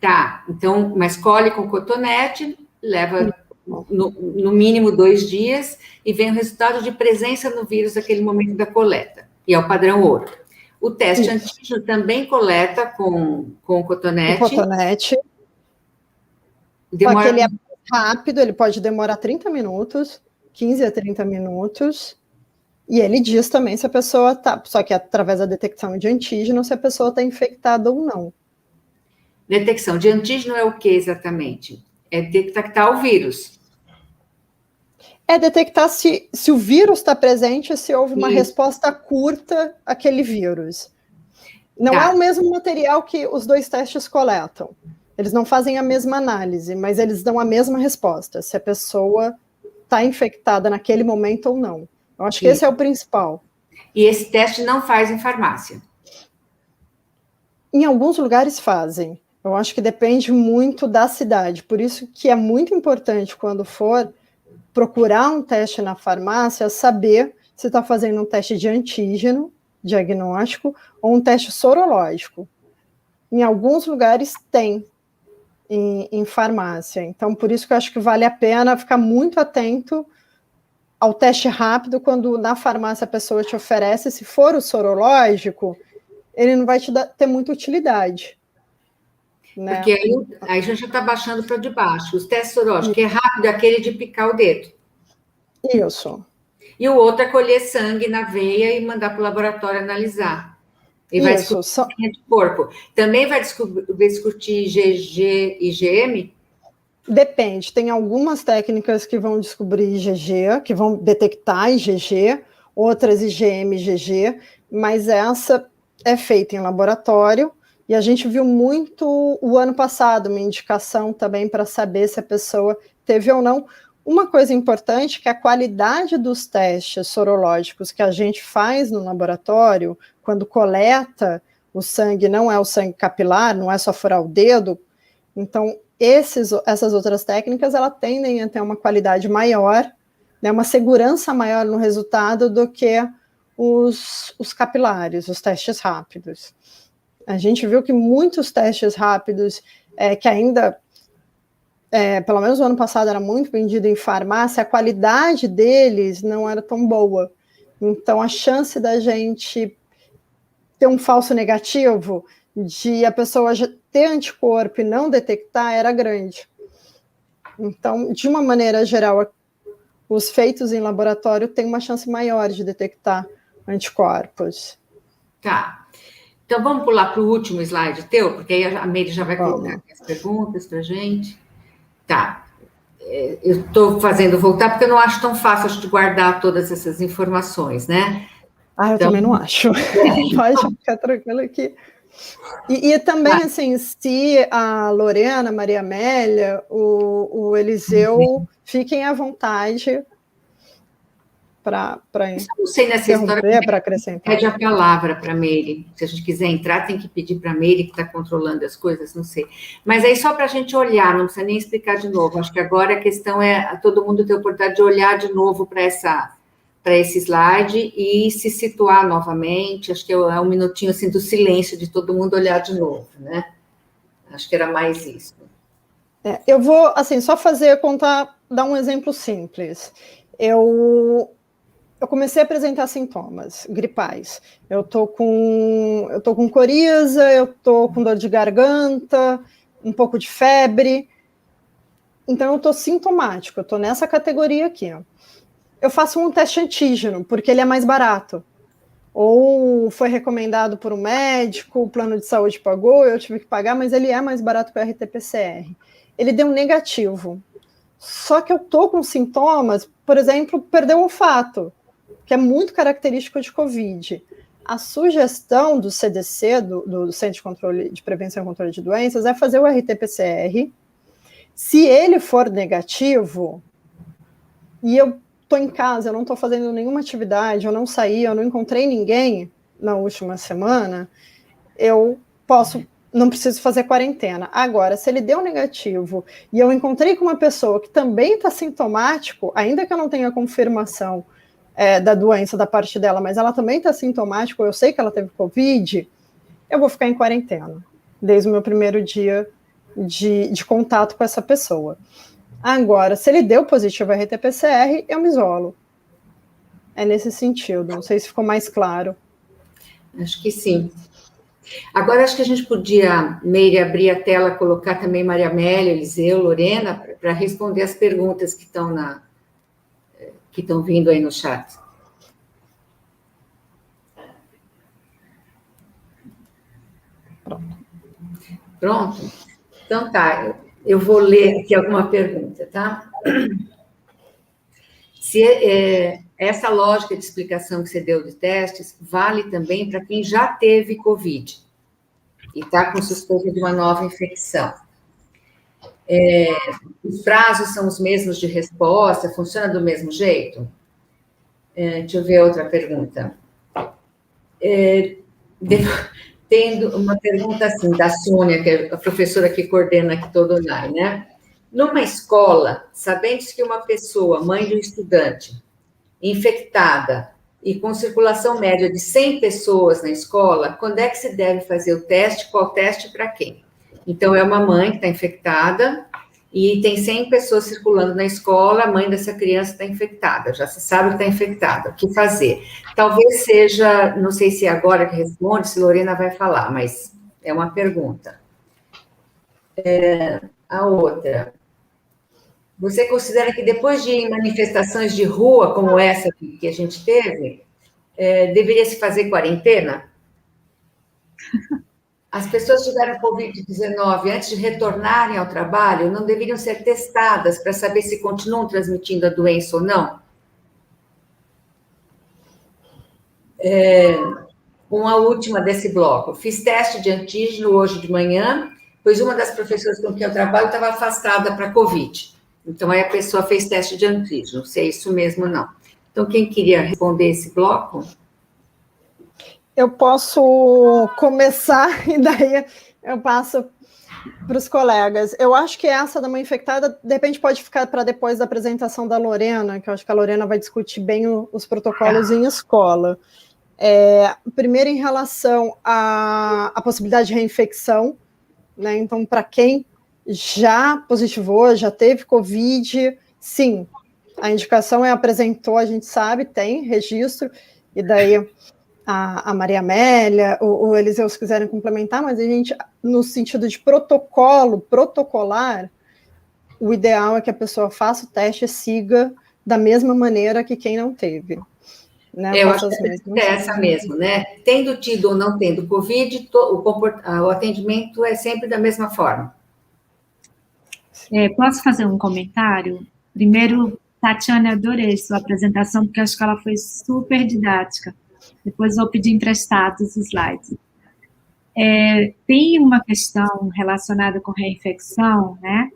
Tá, então, mas colhe com cotonete, leva no mínimo 2 dias, e vem o resultado de presença no vírus naquele momento da coleta, e é o padrão ouro. O teste antígeno também coleta com cotonete. O cotonete. Só que ele é rápido, ele pode demorar 30 minutos, 15 a 30 minutos, e ele diz também se a pessoa está, só que através da detecção de antígeno, se a pessoa está infectada ou não. Detecção de antígeno é o que exatamente? É detectar o vírus. É detectar se o vírus está presente, se houve uma resposta curta àquele vírus. Não é o mesmo material que os 2 testes coletam. Eles não fazem a mesma análise, mas eles dão a mesma resposta, se a pessoa está infectada naquele momento ou não. Eu acho que esse é o principal. E esse teste não faz em farmácia? Em alguns lugares fazem. Eu acho que depende muito da cidade. Por isso que é muito importante, quando for procurar um teste na farmácia, saber se está fazendo um teste de antígeno, diagnóstico, ou um teste sorológico. Em alguns lugares tem em farmácia. Então, por isso que eu acho que vale a pena ficar muito atento ao teste rápido, quando na farmácia a pessoa te oferece. Se for o sorológico, ele não vai ter muita utilidade. Né? Porque aí a gente já está baixando para de baixo. Os testes sorológicos, que é rápido, é aquele de picar o dedo. Isso. E o outro é colher sangue na veia e mandar para o laboratório analisar. E vai discutir de corpo. Também vai discutir IgG e IgM? Depende. Tem algumas técnicas que vão descobrir IgG, que vão detectar IgG, outras IgM e IgG, mas essa é feita em laboratório, e a gente viu muito o ano passado, uma indicação também para saber se a pessoa teve ou não. Uma coisa importante é que a qualidade dos testes sorológicos que a gente faz no laboratório, quando coleta o sangue, não é o sangue capilar, não é só furar o dedo. Então, essas outras técnicas, elas tendem a ter uma qualidade maior, né, uma segurança maior no resultado do que os capilares, os testes rápidos. A gente viu que muitos testes rápidos, que ainda, pelo menos no ano passado, era muito vendido em farmácia, a qualidade deles não era tão boa. Então, a chance da gente ter um falso negativo, de a pessoa ter anticorpo e não detectar, era grande. Então, de uma maneira geral, os feitos em laboratório têm uma chance maior de detectar anticorpos. Tá. Então, vamos pular para o último slide teu, porque aí a Meire já vai colocar as perguntas para a gente. Tá. Eu estou fazendo voltar, porque eu não acho tão fácil de guardar todas essas informações, né? Eu também não acho. Pode ficar tranquilo aqui. E também, assim, se a Lorena, a Maria Amélia, o Eliseu, fiquem à vontade para interromper, para acrescentar. Pede a palavra para a Meire. Se a gente quiser entrar, tem que pedir para a Meire, que está controlando as coisas, não sei. Mas aí só para a gente olhar, não precisa nem explicar de novo. Acho que agora a questão é todo mundo ter a oportunidade de olhar de novo para esse slide e se situar novamente. Acho que é um minutinho assim do silêncio de todo mundo olhar de novo, né? Acho que era mais isso. Eu vou, assim, só dar um exemplo simples. Eu comecei a apresentar sintomas gripais. Eu tô com coriza, eu tô com dor de garganta, um pouco de febre. Então, eu tô sintomático, eu tô nessa categoria aqui, ó. Eu faço um teste antígeno, porque ele é mais barato. Ou foi recomendado por um médico, o plano de saúde pagou, eu tive que pagar, mas ele é mais barato que o RT-PCR. Ele deu negativo. Só que eu tô com sintomas, por exemplo, perder o olfato, que é muito característico de Covid. A sugestão do CDC, do Centro de Prevenção e Controle de Doenças, é fazer o RT-PCR. Se ele for negativo, e eu estou em casa, eu não estou fazendo nenhuma atividade, eu não saí, eu não encontrei ninguém na última semana, não preciso fazer quarentena. Agora, se ele deu negativo e eu encontrei com uma pessoa que também está sintomático, ainda que eu não tenha confirmação da doença da parte dela, mas ela também está sintomática, eu sei que ela teve Covid, eu vou ficar em quarentena, desde o meu primeiro dia de contato com essa pessoa. Agora, se ele deu positivo RT-PCR, eu me isolo. É nesse sentido, não sei se ficou mais claro. Acho que sim. Agora, acho que a gente podia, Meire, abrir a tela, colocar também Maria Amélia, Eliseu, Lorena, para responder as perguntas que estão vindo aí no chat. Pronto? Então tá, eu vou ler aqui alguma pergunta, tá? Se essa lógica de explicação que você deu de testes vale também para quem já teve Covid e está com suspeita de uma nova infecção. Os prazos são os mesmos de resposta? Funciona do mesmo jeito? Deixa eu ver outra pergunta. Tendo uma pergunta assim, da Sônia, que é a professora que coordena aqui todo o NAI, né? Numa escola, sabendo-se que uma pessoa, mãe de um estudante, infectada e com circulação média de 100 pessoas na escola, quando é que se deve fazer o teste? Qual teste para quem? Então, é uma mãe que está infectada e tem 100 pessoas circulando na escola, a mãe dessa criança está infectada, já se sabe que está infectada, o que fazer? Talvez seja, não sei se é agora que responde, se Lorena vai falar, mas é uma pergunta. A outra, você considera que depois de manifestações de rua como essa que a gente teve, deveria se fazer quarentena? As pessoas que tiveram Covid-19 antes de retornarem ao trabalho não deveriam ser testadas para saber se continuam transmitindo a doença ou não? Uma última desse bloco. Fiz teste de antígeno hoje de manhã, pois uma das professoras com quem eu trabalho estava afastada para Covid. Então, aí a pessoa fez teste de antígeno, se é isso mesmo ou não. Então, quem queria responder esse bloco? Eu posso começar e daí eu passo para os colegas. Eu acho que essa da mãe infectada, de repente, pode ficar para depois da apresentação da Lorena, que eu acho que a Lorena vai discutir bem os protocolos em escola. Primeiro, em relação à possibilidade de reinfecção, né? Então, para quem já positivou, já teve Covid, sim, a indicação apresentou, a gente sabe, tem registro, e daí a Maria Amélia, o Eliseu, se quiserem complementar, mas a gente, no sentido de protocolar, o ideal é que a pessoa faça o teste e siga da mesma maneira que quem não teve. Né? Eu acho que é essa mesmo, né? Tendo tido ou não tendo Covid, o atendimento é sempre da mesma forma. Posso fazer um comentário? Primeiro, Tatiana, adorei sua apresentação, porque acho que ela foi super didática. Depois vou pedir emprestados os slides. Tem uma questão relacionada com reinfecção, né?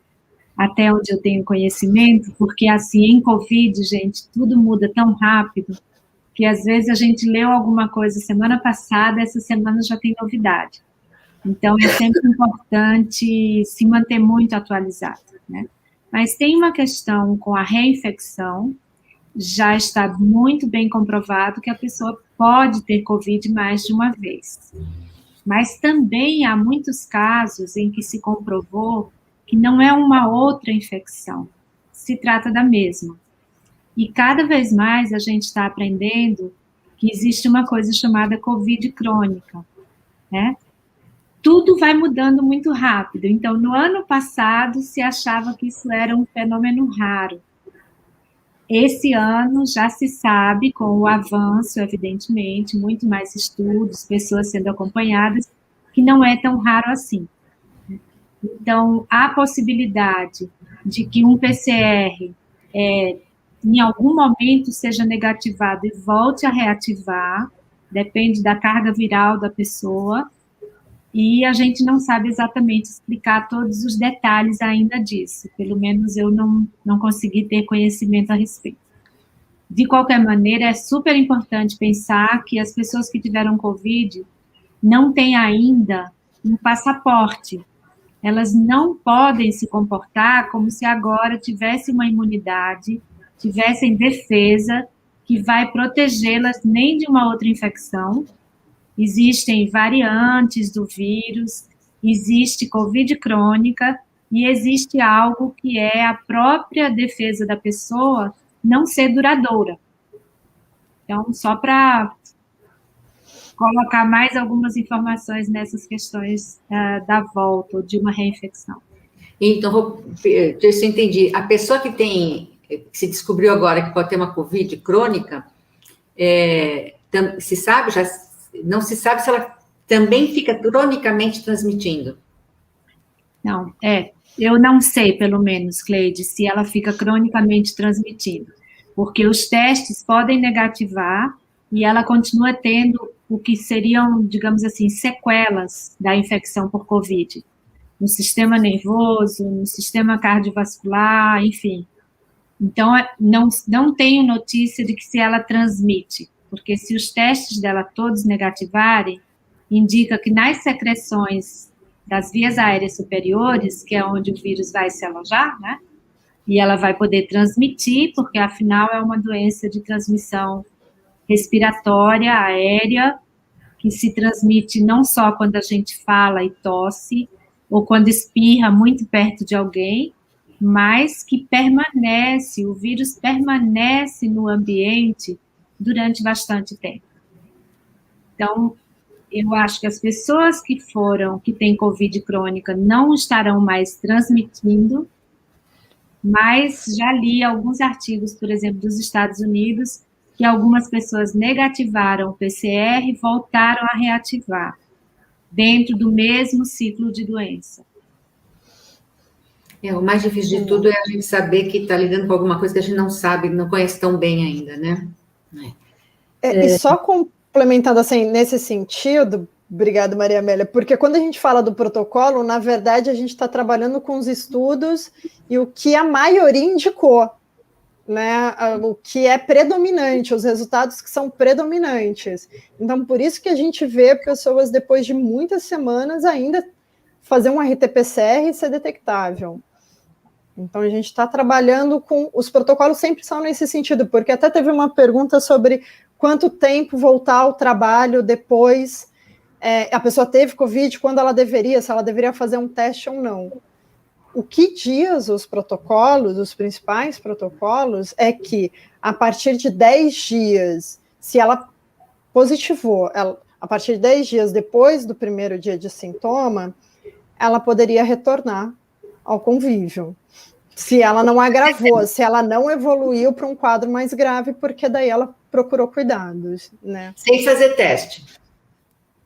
Até onde eu tenho conhecimento, porque assim, em Covid, gente, tudo muda tão rápido, que às vezes a gente leu alguma coisa semana passada, essa semana já tem novidade. Então, é sempre importante se manter muito atualizado, né? Mas tem uma questão com a reinfecção, já está muito bem comprovado que a pessoa pode ter Covid mais de uma vez. Mas também há muitos casos em que se comprovou que não é uma outra infecção, se trata da mesma. E cada vez mais a gente está aprendendo que existe uma coisa chamada Covid crônica, né? Tudo vai mudando muito rápido. Então, no ano passado, se achava que isso era um fenômeno raro. Esse ano já se sabe, com o avanço, evidentemente, muito mais estudos, pessoas sendo acompanhadas, que não é tão raro assim. Então, há possibilidade de que um PCR, em algum momento, seja negativado e volte a reativar, depende da carga viral da pessoa, e a gente não sabe exatamente explicar todos os detalhes ainda disso, pelo menos eu não consegui ter conhecimento a respeito. De qualquer maneira, é super importante pensar que as pessoas que tiveram Covid não têm ainda um passaporte. Elas não podem se comportar como se agora tivesse uma imunidade, tivessem defesa que vai protegê-las nem de uma outra infecção. Existem variantes do vírus, existe Covid crônica e existe algo que é a própria defesa da pessoa não ser duradoura. Então, só para colocar mais algumas informações nessas questões da volta ou de uma reinfecção. Então, se eu entendi, a pessoa que se descobriu agora que pode ter uma Covid crônica, se sabe, já não se sabe se ela também fica cronicamente transmitindo. Não, eu não sei, pelo menos, Cleide, se ela fica cronicamente transmitindo. porque os testes podem negativar e ela continua tendo o que seriam, digamos assim, sequelas da infecção por Covid, no sistema nervoso, no sistema cardiovascular, enfim. Então, não tenho notícia de que se ela transmite, porque se os testes dela todos negativarem, indica que nas secreções das vias aéreas superiores, que é onde o vírus vai se alojar, né? E ela vai poder transmitir, porque afinal é uma doença de transmissão respiratória, aérea, que se transmite não só quando a gente fala e tosse, ou quando espirra muito perto de alguém, mas que permanece, o vírus permanece no ambiente durante bastante tempo. Então, eu acho que as pessoas que têm Covid crônica não estarão mais transmitindo, mas já li alguns artigos, por exemplo, dos Estados Unidos, que algumas pessoas negativaram o PCR e voltaram a reativar, dentro do mesmo ciclo de doença. O mais difícil de tudo é a gente saber que está lidando com alguma coisa que a gente não sabe, não conhece tão bem ainda, né? E só complementando, assim, nesse sentido, obrigada, Maria Amélia, porque quando a gente fala do protocolo, na verdade, a gente está trabalhando com os estudos e o que a maioria indicou, né? O que é predominante, os resultados que são predominantes. Então, por isso que a gente vê pessoas, depois de muitas semanas, ainda fazer um RT-PCR e ser detectável. Então, a gente está trabalhando com... Os protocolos sempre são nesse sentido, porque até teve uma pergunta sobre quanto tempo voltar ao trabalho depois a pessoa teve Covid, quando ela deveria, se ela deveria fazer um teste ou não. O que diz os protocolos, os principais protocolos, é que a partir de 10 dias, se ela positivou, a partir de 10 dias depois do primeiro dia de sintoma, ela poderia retornar ao convívio. Se ela não agravou, se ela não evoluiu para um quadro mais grave, porque daí ela procurou cuidados, né? Sem fazer teste.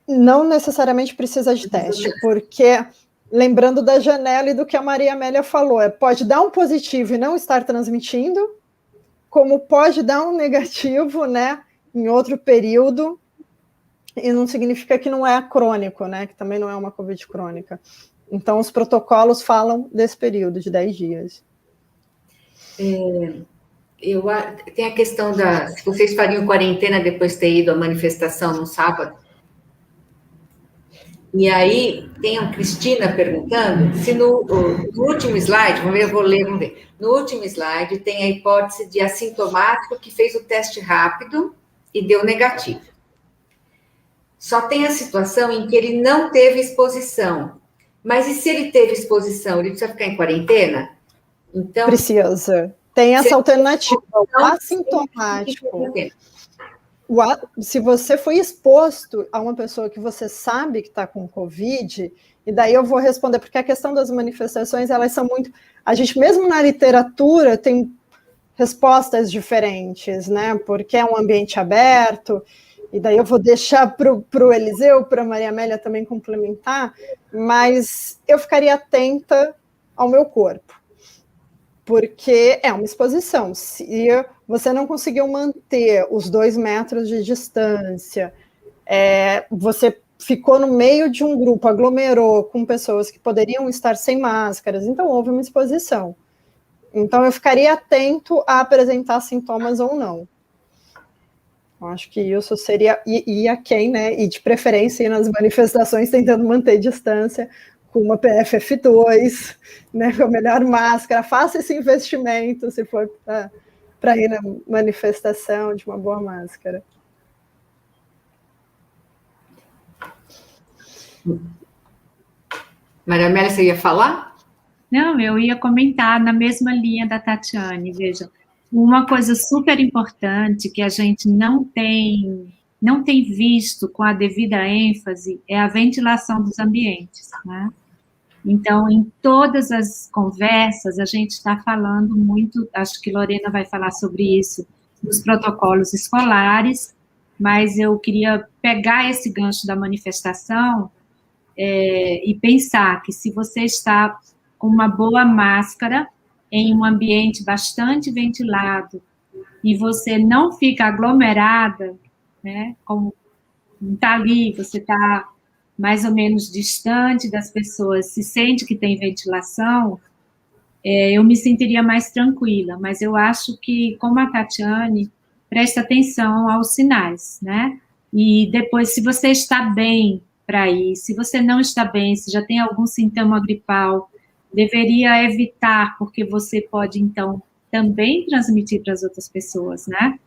Não necessariamente precisa de teste, porque, lembrando da janela e do que a Maria Amélia falou, pode dar um positivo e não estar transmitindo, como pode dar um negativo, né, em outro período, e não significa que não é crônico, né, que também não é uma Covid crônica. Então, os protocolos falam desse período de 10 dias. Tem a questão se vocês fariam quarentena depois de ter ido à manifestação no sábado. E aí, tem a Cristina perguntando se no último slide, vamos ver. No último slide tem a hipótese de assintomático que fez o teste rápido e deu negativo. Só tem a situação em que ele não teve exposição. Mas e se ele teve exposição? Ele precisa ficar em quarentena? Então, precisa. Tem essa alternativa, o assintomático. Se você foi exposto a uma pessoa que você sabe que está com Covid, e daí eu vou responder, porque a questão das manifestações, elas são muito... A gente, mesmo na literatura, tem respostas diferentes, né? Porque é um ambiente aberto, e daí eu vou deixar para o Eliseu, para a Maria Amélia também complementar, mas eu ficaria atenta ao meu corpo, porque é uma exposição. Se você não conseguiu manter os 2 metros de distância, você ficou no meio de um grupo, aglomerou com pessoas que poderiam estar sem máscaras, então houve uma exposição. Então eu ficaria atento a apresentar sintomas ou não. Eu acho que isso seria, e a quem, né, e de preferência nas manifestações tentando manter distância, com uma PFF2, né, com a melhor máscara, faça esse investimento se for para ir na manifestação de uma boa máscara. Maria Amélia, você ia falar? Não, eu ia comentar na mesma linha da Tatiane, veja, uma coisa super importante que a gente não tem visto com a devida ênfase é a ventilação dos ambientes, né? Então, em todas as conversas, a gente está falando muito, acho que Lorena vai falar sobre isso, nos protocolos escolares, mas eu queria pegar esse gancho da manifestação e pensar que se você está com uma boa máscara, em um ambiente bastante ventilado, e você não fica aglomerada, né, como está ali, você está mais ou menos distante das pessoas, se sente que tem ventilação, eu me sentiria mais tranquila, mas eu acho que, como a Tatiane, presta atenção aos sinais, né? E depois, se você está bem para ir, se você não está bem, se já tem algum sintoma gripal, deveria evitar, porque você pode, então, também transmitir para as outras pessoas, né?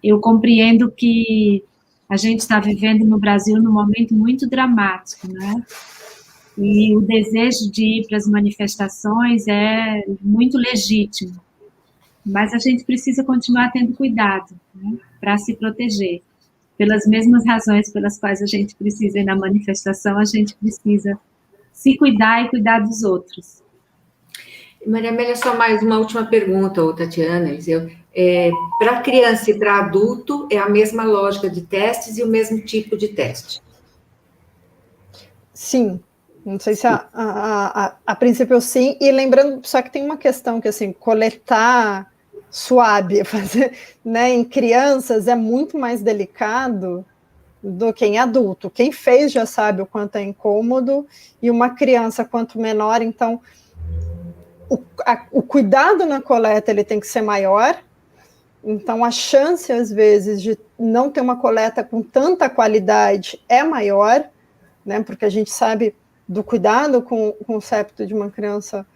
Eu compreendo que a gente está vivendo no Brasil num momento muito dramático, né? E o desejo de ir para as manifestações é muito legítimo, mas a gente precisa continuar tendo cuidado, né, para se proteger. Pelas mesmas razões pelas quais a gente precisa ir na manifestação, a gente precisa se cuidar e cuidar dos outros. Maria Amélia, só mais uma última pergunta, Tatiana. Para criança e para adulto, é a mesma lógica de testes e o mesmo tipo de teste? Sim. Não sei se a princípio sim, e lembrando só que tem uma questão que, assim, coletar suave, fazer, né, em crianças é muito mais delicado do que em adulto. Quem fez já sabe o quanto é incômodo, e uma criança, quanto menor, então, o cuidado na coleta, ele tem que ser maior, então a chance, às vezes, de não ter uma coleta com tanta qualidade é maior, né, porque a gente sabe do cuidado com o septo de uma criança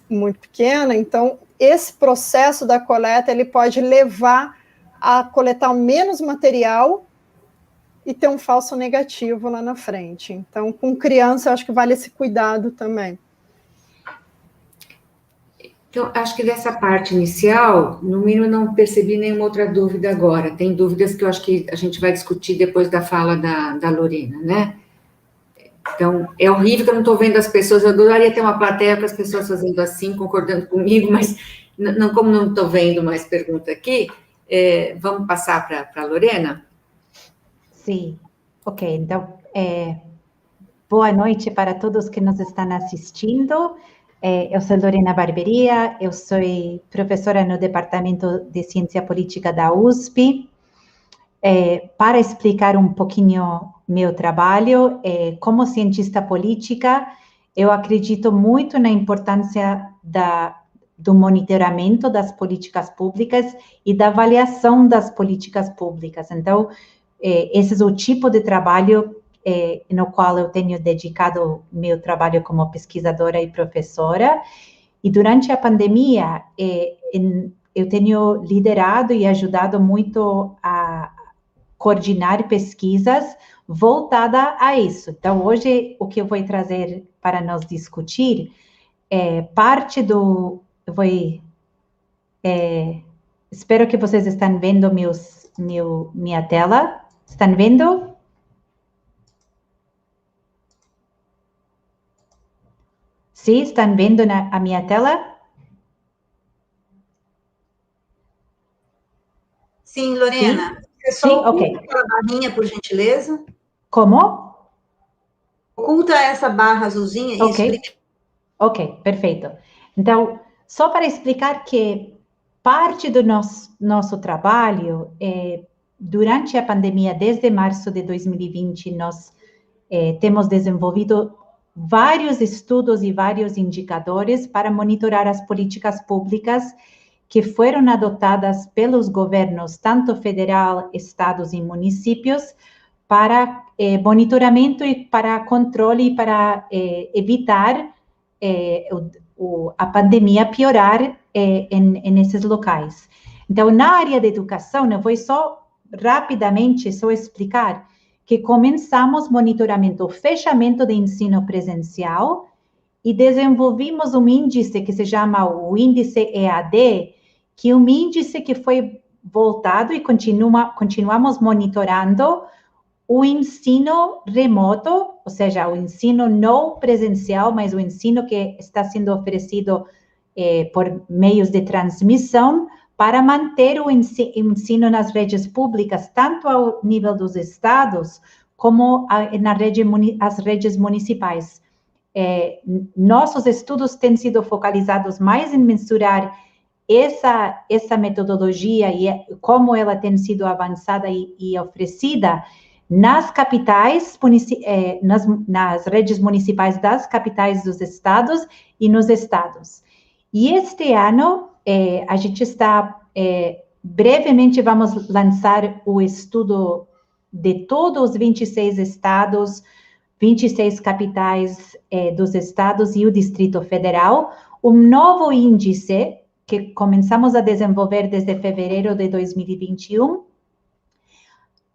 muito pequena, então esse processo da coleta, ele pode levar a coletar menos material e ter um falso negativo lá na frente. Então, com criança, eu acho que vale esse cuidado também. Então, acho que dessa parte inicial, no mínimo, não percebi nenhuma outra dúvida agora. Tem dúvidas que eu acho que a gente vai discutir depois da fala da Lorena, né? Então, é horrível que eu não estou vendo as pessoas, eu adoraria ter uma plateia com as pessoas fazendo assim, concordando comigo, mas não, como não estou vendo mais pergunta aqui, vamos passar para a Lorena? Sim, ok. Então, boa noite para todos que nos estão assistindo. Eu sou Lorena Barberia, eu sou professora no Departamento de Ciência Política da USP. Para explicar um pouquinho meu trabalho, como cientista política, eu acredito muito na importância do monitoramento das políticas públicas e da avaliação das políticas públicas. Então, esse é o tipo de trabalho no qual eu tenho dedicado meu trabalho como pesquisadora e professora. E durante a pandemia, eu tenho liderado e ajudado muito a coordenar pesquisas voltada a isso. Então, hoje, o que eu vou trazer para nós discutir é parte do... espero que vocês estão vendo minha tela. Estão vendo? Sim, estão vendo a minha tela? Sim, Lorena. Sim? Você só oculta aquela barrinha, por gentileza? Como? Oculta essa barra azulzinha e explica. Ok, perfeito. Então, só para explicar que parte do nosso trabalho, durante a pandemia, desde março de 2020, nós temos desenvolvido vários estudos e vários indicadores para monitorar as políticas públicas que foram adotadas pelos governos, tanto federal, estados e municípios, para monitoramento e para controle e para evitar a pandemia piorar nesses locais. Então, na área da educação, eu vou só rapidamente explicar que começamos monitoramento, fechamento de ensino presencial e desenvolvimos um índice que se chama o índice EAD, que é um índice que foi voltado e continuamos monitorando o ensino remoto, ou seja, o ensino não presencial, mas o ensino que está sendo oferecido por meios de transmissão, para manter o ensino nas redes públicas, tanto ao nível dos estados, como as redes municipais. Nossos estudos têm sido focalizados mais em mensurar essa metodologia e como ela tem sido avançada e oferecida nas capitais, nas redes municipais das capitais dos estados e nos estados. E este ano, a gente está, brevemente vamos lançar o estudo de todos os 26 estados, 26 capitais dos estados e o Distrito Federal, um novo índice que começamos a desenvolver desde fevereiro de 2021,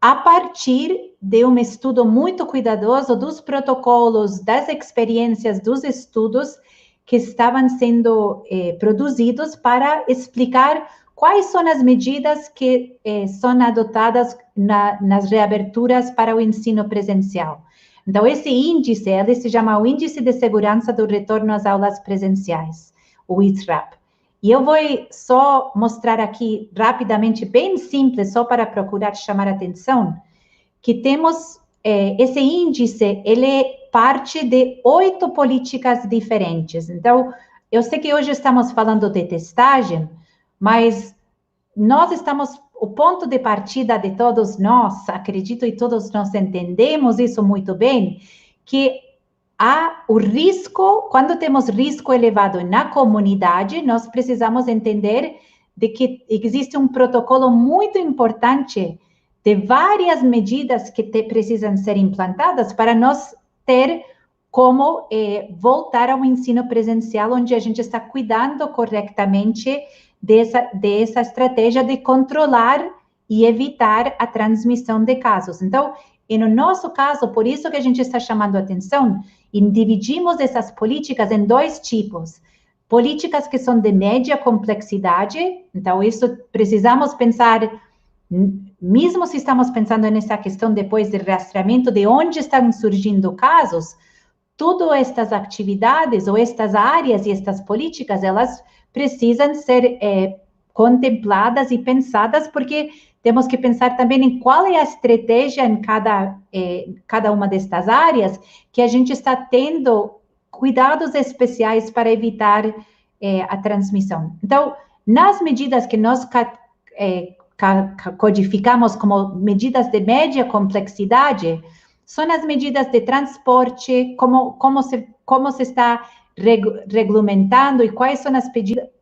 a partir de um estudo muito cuidadoso dos protocolos, das experiências, dos estudos que estavam sendo produzidos para explicar quais são as medidas que são adotadas nas reaberturas para o ensino presencial. Então, esse índice, ele se chama o Índice de Segurança do Retorno às Aulas Presenciais, o ISRAP. E eu vou só mostrar aqui rapidamente, bem simples, só para procurar chamar a atenção, que temos esse índice, ele é parte de 8 políticas diferentes. Então, eu sei que hoje estamos falando de testagem, mas o ponto de partida de todos nós, acredito, e todos nós entendemos isso muito bem, que há o risco, quando temos risco elevado na comunidade, nós precisamos entender de que existe um protocolo muito importante de várias medidas que precisam ser implantadas para nós ter como voltar ao ensino presencial, onde a gente está cuidando corretamente dessa estratégia de controlar e evitar a transmissão de casos. Então, e no nosso caso, por isso que a gente está chamando a atenção, e dividimos essas políticas em 2 tipos. Políticas que são de média complexidade, então isso precisamos pensar, mesmo se estamos pensando nessa questão depois de rastreamento, de onde estão surgindo casos, todas estas atividades ou estas áreas e estas políticas, elas precisam ser contempladas e pensadas, porque temos que pensar também em qual é a estratégia em cada uma destas áreas, que a gente está tendo cuidados especiais para evitar a transmissão. Então, nas medidas que nós codificamos como medidas de média complexidade, são as medidas de transporte, como se está regulamentando e quais são as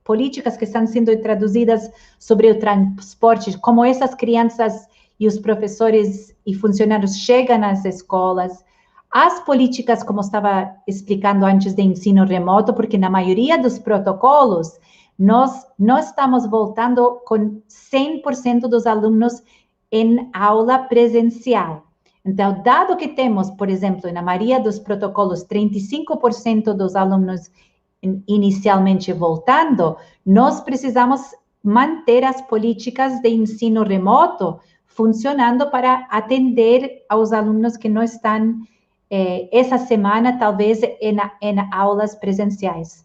políticas que estão sendo traduzidas sobre o transporte, como essas crianças e os professores e funcionários chegam às escolas, as políticas, como estava explicando antes, de ensino remoto, porque na maioria dos protocolos, nós estamos voltando com 100% dos alunos em aula presencial. Então, dado que temos, por exemplo, na maioria dos protocolos, 35% dos alunos inicialmente voltando, nós precisamos manter as políticas de ensino remoto funcionando para atender aos alunos que não estão essa semana, talvez, em aulas presenciais.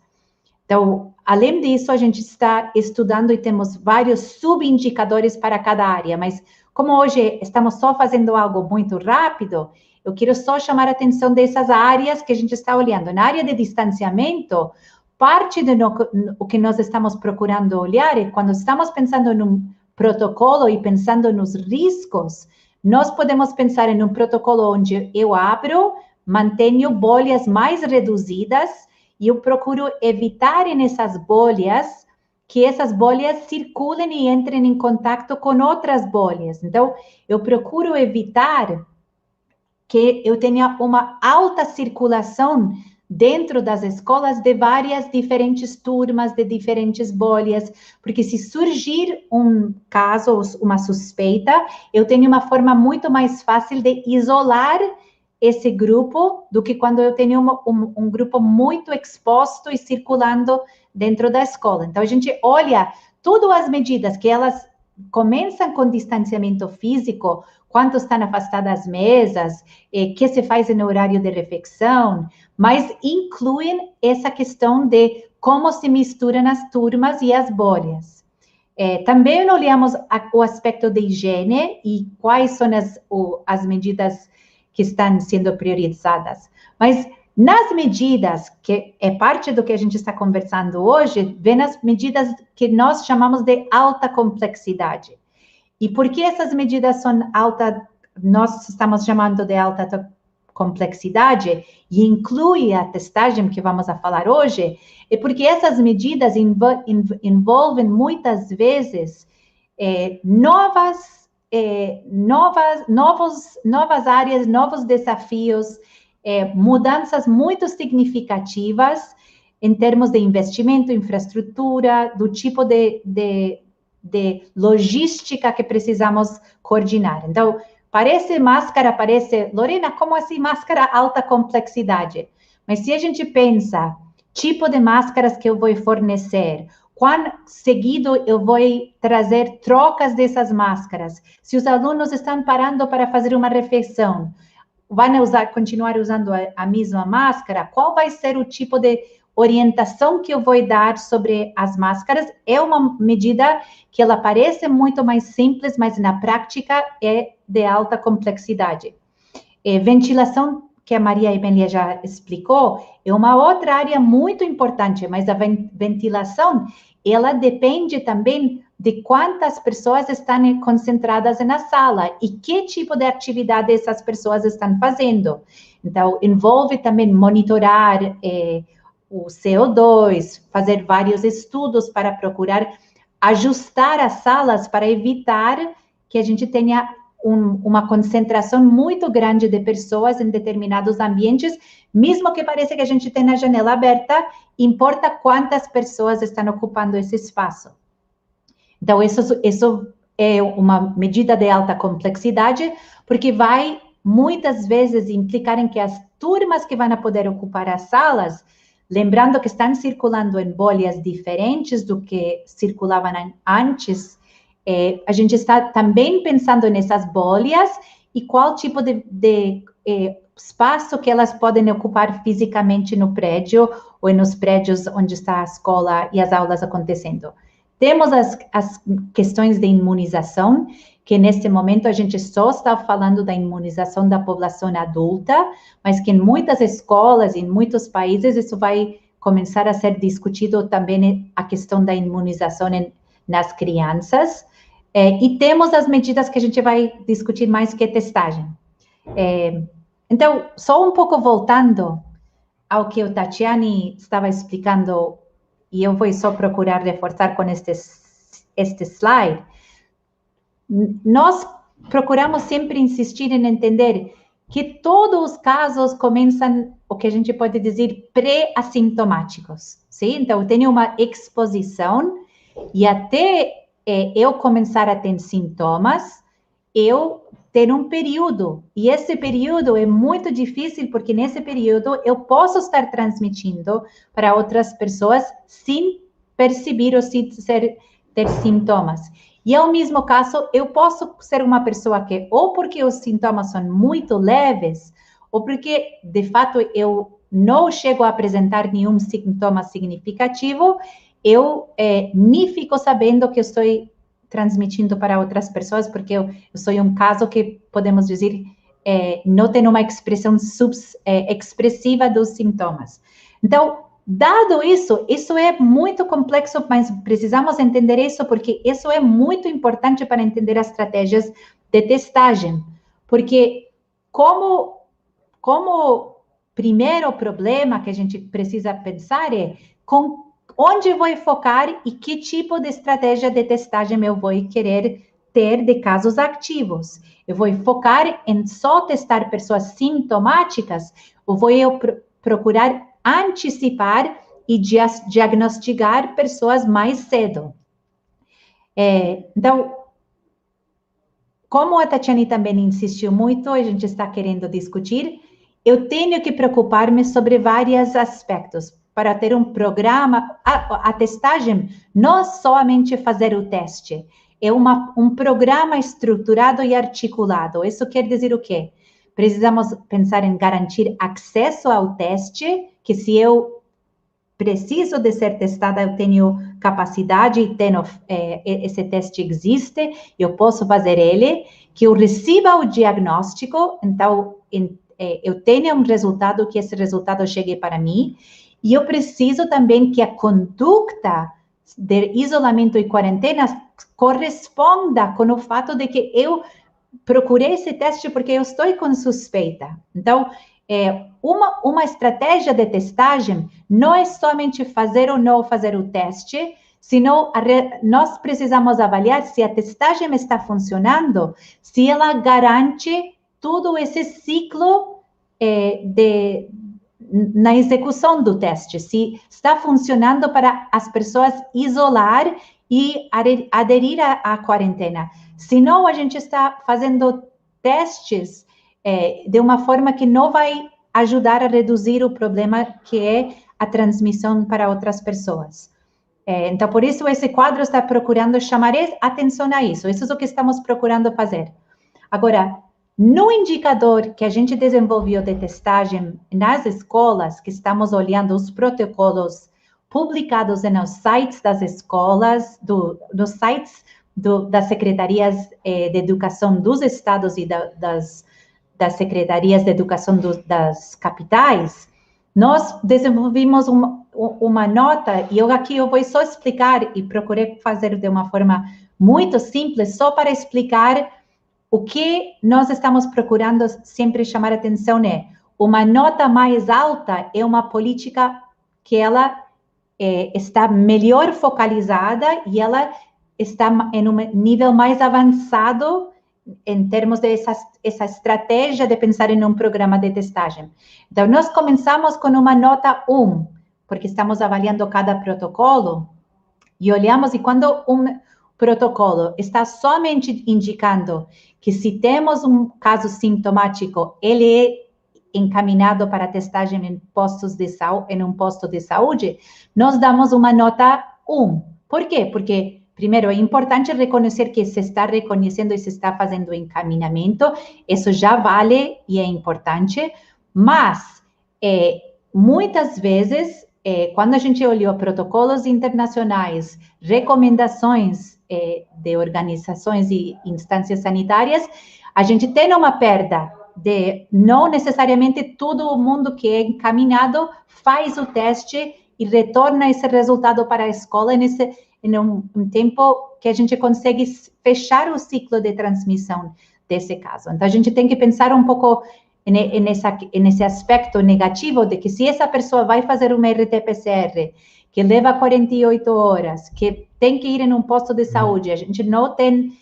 Então, além disso, a gente está estudando e temos vários subindicadores para cada área, mas como hoje estamos só fazendo algo muito rápido, eu quero só chamar a atenção dessas áreas que a gente está olhando. Na área de distanciamento, parte do que nós estamos procurando olhar é quando estamos pensando num protocolo e pensando nos riscos, nós podemos pensar em um protocolo onde eu abro, mantenho bolhas mais reduzidas e eu procuro evitar nessas bolhas que essas bolhas circulem e entrem em contato com outras bolhas. Então, eu procuro evitar que eu tenha uma alta circulação dentro das escolas de várias diferentes turmas, de diferentes bolhas, porque se surgir um caso, uma suspeita, eu tenho uma forma muito mais fácil de isolar esse grupo do que quando eu tenho um grupo muito exposto e circulando dentro da escola. Então, a gente olha todas as medidas que elas começam com distanciamento físico, quanto estão afastadas as mesas, que se faz no horário de refeição, mas incluem essa questão de como se misturam as turmas e as bolhas. Também olhamos o aspecto de higiene e quais são as medidas que estão sendo priorizadas. Mas Nas medidas, que é parte do que a gente está conversando hoje, vem as medidas que nós chamamos de alta complexidade. E por que essas medidas são nós estamos chamando de alta complexidade, e inclui a testagem que vamos a falar hoje, é porque essas medidas envolvem muitas vezes novas áreas, novos desafios, mudanças muito significativas em termos de investimento, infraestrutura, do tipo de logística que precisamos coordenar. Então, parece, Lorena, como assim máscara alta complexidade? Mas se a gente pensa, tipo de máscaras que eu vou fornecer, quão seguido eu vou trazer trocas dessas máscaras, se os alunos estão parando para fazer uma refeição, vão continuar usando a mesma máscara, qual vai ser o tipo de orientação que eu vou dar sobre as máscaras? É uma medida que ela parece muito mais simples, mas na prática é de alta complexidade. Ventilação, que a Maria Emelia já explicou, é uma outra área muito importante, mas a ventilação, ela depende também de quantas pessoas estão concentradas na sala e que tipo de atividade essas pessoas estão fazendo. Então, envolve também monitorar o CO2, fazer vários estudos para procurar ajustar as salas para evitar que a gente tenha uma concentração muito grande de pessoas em determinados ambientes, mesmo que pareça que a gente tenha a janela aberta, importa quantas pessoas estão ocupando esse espaço. Então, isso é uma medida de alta complexidade, porque vai, muitas vezes, implicar em que as turmas que vão poder ocupar as salas, lembrando que estão circulando em bolhas diferentes do que circulavam antes, a gente está também pensando nessas bolhas e qual tipo de espaço que elas podem ocupar fisicamente no prédio ou nos prédios onde está a escola e as aulas acontecendo. Temos as questões de imunização, que neste momento a gente só está falando da imunização da população adulta, mas que em muitas escolas, em muitos países, isso vai começar a ser discutido também a questão da imunização nas crianças. E temos as medidas que a gente vai discutir mais, que é testagem. Então, só um pouco voltando ao que o Tatiane estava explicando, e eu vou só procurar reforçar com este slide, nós procuramos sempre insistir em entender que todos os casos começam, o que a gente pode dizer, pré-assintomáticos, sim? Então, eu tenho uma exposição e até eu começar a ter sintomas, eu tenho um período, e esse período é muito difícil, porque nesse período eu posso estar transmitindo para outras pessoas sem perceber ou sem ter sintomas. E, ao mesmo caso, eu posso ser uma pessoa que, ou porque os sintomas são muito leves, ou porque, de fato, eu não chego a apresentar nenhum sintoma significativo, eu nem fico sabendo que estou transmitindo para outras pessoas, porque eu sou um caso que, podemos dizer, não tem uma expressão expressiva dos sintomas. Então, dado isso é muito complexo, mas precisamos entender isso, porque isso é muito importante para entender as estratégias de testagem. Porque como primeiro problema que a gente precisa pensar com onde eu vou focar e que tipo de estratégia de testagem eu vou querer ter de casos ativos. Eu vou focar em só testar pessoas sintomáticas, ou vou procurar antecipar e diagnosticar pessoas mais cedo. Então, como a Tatiane também insistiu muito, a gente está querendo discutir, eu tenho que preocupar-me sobre vários aspectos. Para ter um programa, a testagem não é somente fazer o teste, é um programa estruturado e articulado. Isso quer dizer o quê? Precisamos pensar em garantir acesso ao teste, que se eu preciso de ser testada, eu tenho capacidade, esse teste existe, eu posso fazer ele, que eu receba o diagnóstico, então, eu tenha um resultado, que esse resultado chegue para mim, e eu preciso também que a conduta de isolamento e quarentena corresponda com o fato de que eu procurei esse teste porque eu estou com suspeita. Então, uma estratégia de testagem não é somente fazer ou não fazer o teste, senão nós precisamos avaliar se a testagem está funcionando, se ela garante todo esse ciclo na execução do teste, se está funcionando para as pessoas isolar e aderir à quarentena. Senão, a gente está fazendo testes de uma forma que não vai ajudar a reduzir o problema que é a transmissão para outras pessoas. Então, por isso, esse quadro está procurando chamar atenção a isso. Isso é o que estamos procurando fazer. Agora, no indicador que a gente desenvolveu de testagem nas escolas, que estamos olhando os protocolos publicados nos sites das escolas, nos sites das secretarias de educação dos estados e das secretarias de educação das capitais, nós desenvolvemos uma nota, e eu vou só explicar, e procurei fazer de uma forma muito simples, só para explicar o que nós estamos procurando sempre chamar atenção uma nota mais alta é uma política que ela está melhor focalizada e ela está em um nível mais avançado em termos de essa estratégia de pensar em um programa de testagem. Então, nós começamos com uma nota 1, porque estamos avaliando cada protocolo, e olhamos, e quando um protocolo está somente indicando que se temos um caso sintomático, ele é encaminhado para testagem em um posto de saúde, nós damos uma nota 1. Por quê? Porque, primeiro, é importante reconhecer que se está reconhecendo e se está fazendo encaminhamento, isso já vale e é importante, mas muitas vezes, quando a gente olhou protocolos internacionais, recomendações de organizações e instâncias sanitárias, a gente tem uma perda de não necessariamente todo mundo que é encaminhado faz o teste e retorna esse resultado para a escola em um tempo que a gente consegue fechar o ciclo de transmissão desse caso. Então, a gente tem que pensar um pouco nesse aspecto negativo de que se essa pessoa vai fazer uma RT-PCR que leva 48 horas, que tem que ir em um posto de saúde, a gente não tem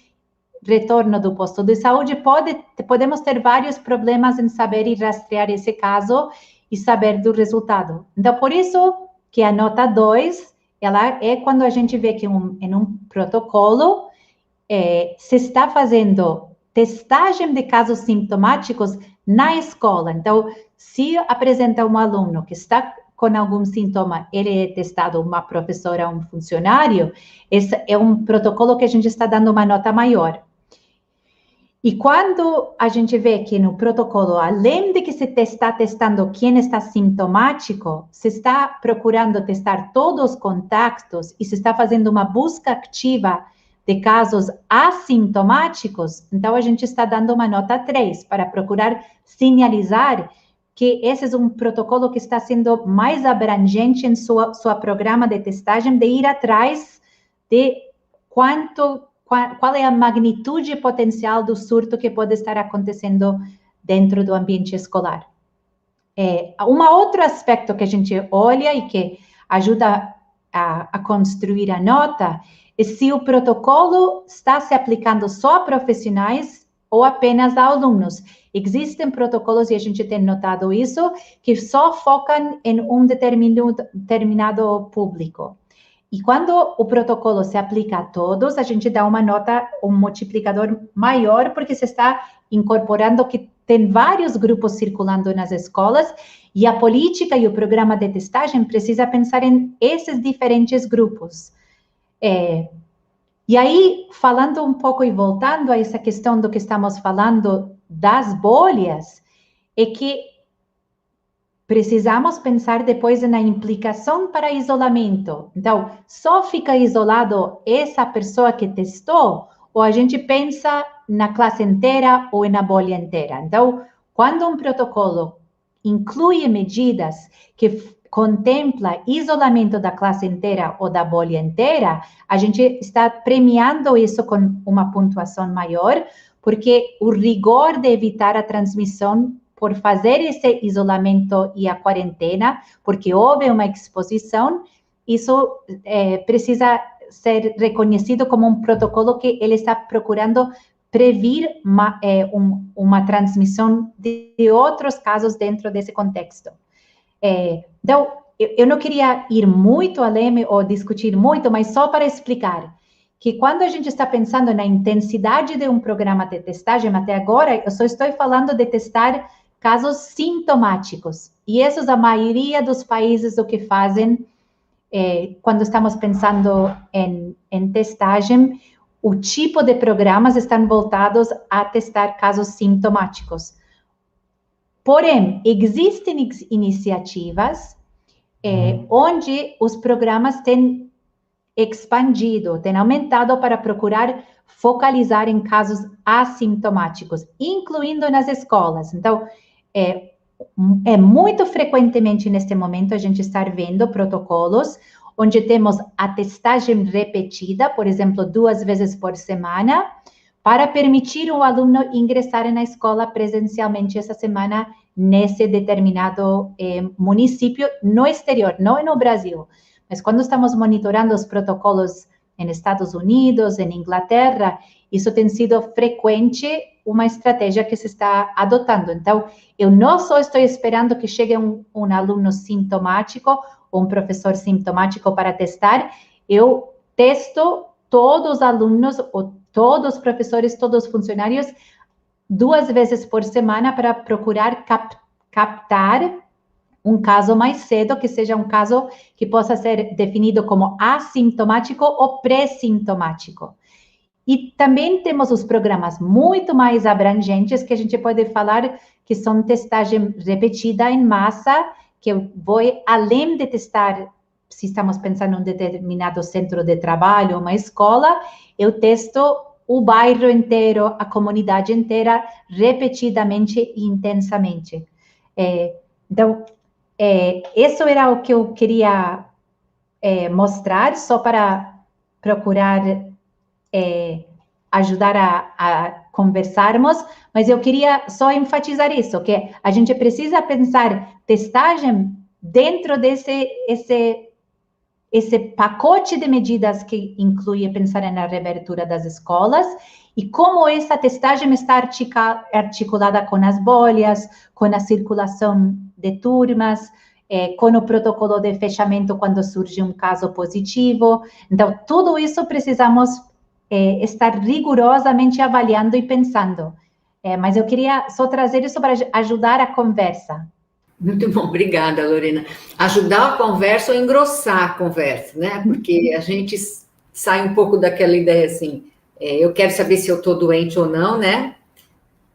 retorno do posto de saúde, podemos ter vários problemas em saber e rastrear esse caso e saber do resultado. Então, por isso que a nota 2, ela é quando a gente vê que em um protocolo se está fazendo testagem de casos sintomáticos na escola. Então, se apresenta um aluno que está com algum sintoma, ele é testado, uma professora, um funcionário, esse é um protocolo que a gente está dando uma nota maior. E quando a gente vê que no protocolo, além de que se está testando quem está sintomático, se está procurando testar todos os contatos e se está fazendo uma busca ativa de casos assintomáticos, então a gente está dando uma nota 3 para procurar sinalizar que esse é um protocolo que está sendo mais abrangente em sua programa de testagem, de ir atrás de qual é a magnitude potencial do surto que pode estar acontecendo dentro do ambiente escolar. Um outro aspecto que a gente olha e que ajuda a construir a nota é se o protocolo está se aplicando só a profissionais ou apenas a alunos. Existem protocolos, e a gente tem notado isso, que só focam em um determinado público. E quando o protocolo se aplica a todos, a gente dá uma nota, um multiplicador maior, porque se está incorporando que tem vários grupos circulando nas escolas, e a política e o programa de testagem precisa pensar em esses diferentes grupos. E aí, falando um pouco e voltando a essa questão do que estamos falando das bolhas, é que precisamos pensar depois na implicação para isolamento. Então, só fica isolado essa pessoa que testou, ou a gente pensa na classe inteira ou na bolha inteira? Então, quando um protocolo inclui medidas que contempla isolamento da classe inteira ou da bolha inteira, a gente está premiando isso com uma pontuação maior, porque o rigor de evitar a transmissão por fazer esse isolamento e a quarentena, porque houve uma exposição, isso precisa ser reconhecido como um protocolo que ele está procurando previr uma transmissão de outros casos dentro desse contexto. Então, eu não queria ir muito além ou discutir muito, mas só para explicar que quando a gente está pensando na intensidade de um programa de testagem, até agora, eu só estou falando de testar casos sintomáticos. E esses, a maioria dos países, o que fazem, quando estamos pensando em testagem, o tipo de programas estão voltados a testar casos sintomáticos. Porém, existem iniciativas onde os programas têm expandido, têm aumentado para procurar focalizar em casos assintomáticos, incluindo nas escolas. Então, muito frequentemente neste momento a gente está vendo protocolos onde temos a testagem repetida, por exemplo, 2 vezes por semana, para permitir o aluno ingressar na escola presencialmente essa semana nesse determinado município no exterior, não no Brasil. Mas quando estamos monitorando os protocolos em Estados Unidos, em Inglaterra, isso tem sido frequente, uma estratégia que se está adotando. Então, eu não só estou esperando que chegue um aluno sintomático, ou um professor sintomático para testar, eu testo todos os alunos, ou todos os professores, todos os funcionários, 2 vezes por semana para procurar captar um caso mais cedo, que seja um caso que possa ser definido como assintomático ou pré-sintomático. E também temos os programas muito mais abrangentes, que a gente pode falar que são testagem repetida em massa, que eu vou, além de testar, se estamos pensando em um determinado centro de trabalho, uma escola, eu testo o bairro inteiro, a comunidade inteira, repetidamente e intensamente. Então, isso era o que eu queria mostrar, só para procurar ajudar a conversarmos, mas eu queria só enfatizar isso, que a gente precisa pensar testagem dentro desse pacote de medidas que inclui pensar na reabertura das escolas e como essa testagem está articulada com as bolhas, com a circulação de turmas, com o protocolo de fechamento quando surge um caso positivo. Então, tudo isso precisamos estar rigorosamente avaliando e pensando. Mas eu queria só trazer isso para ajudar a conversa. Muito bom, obrigada, Lorena. Ajudar a conversa ou engrossar a conversa, né? Porque a gente sai um pouco daquela ideia assim, eu quero saber se eu estou doente ou não, né?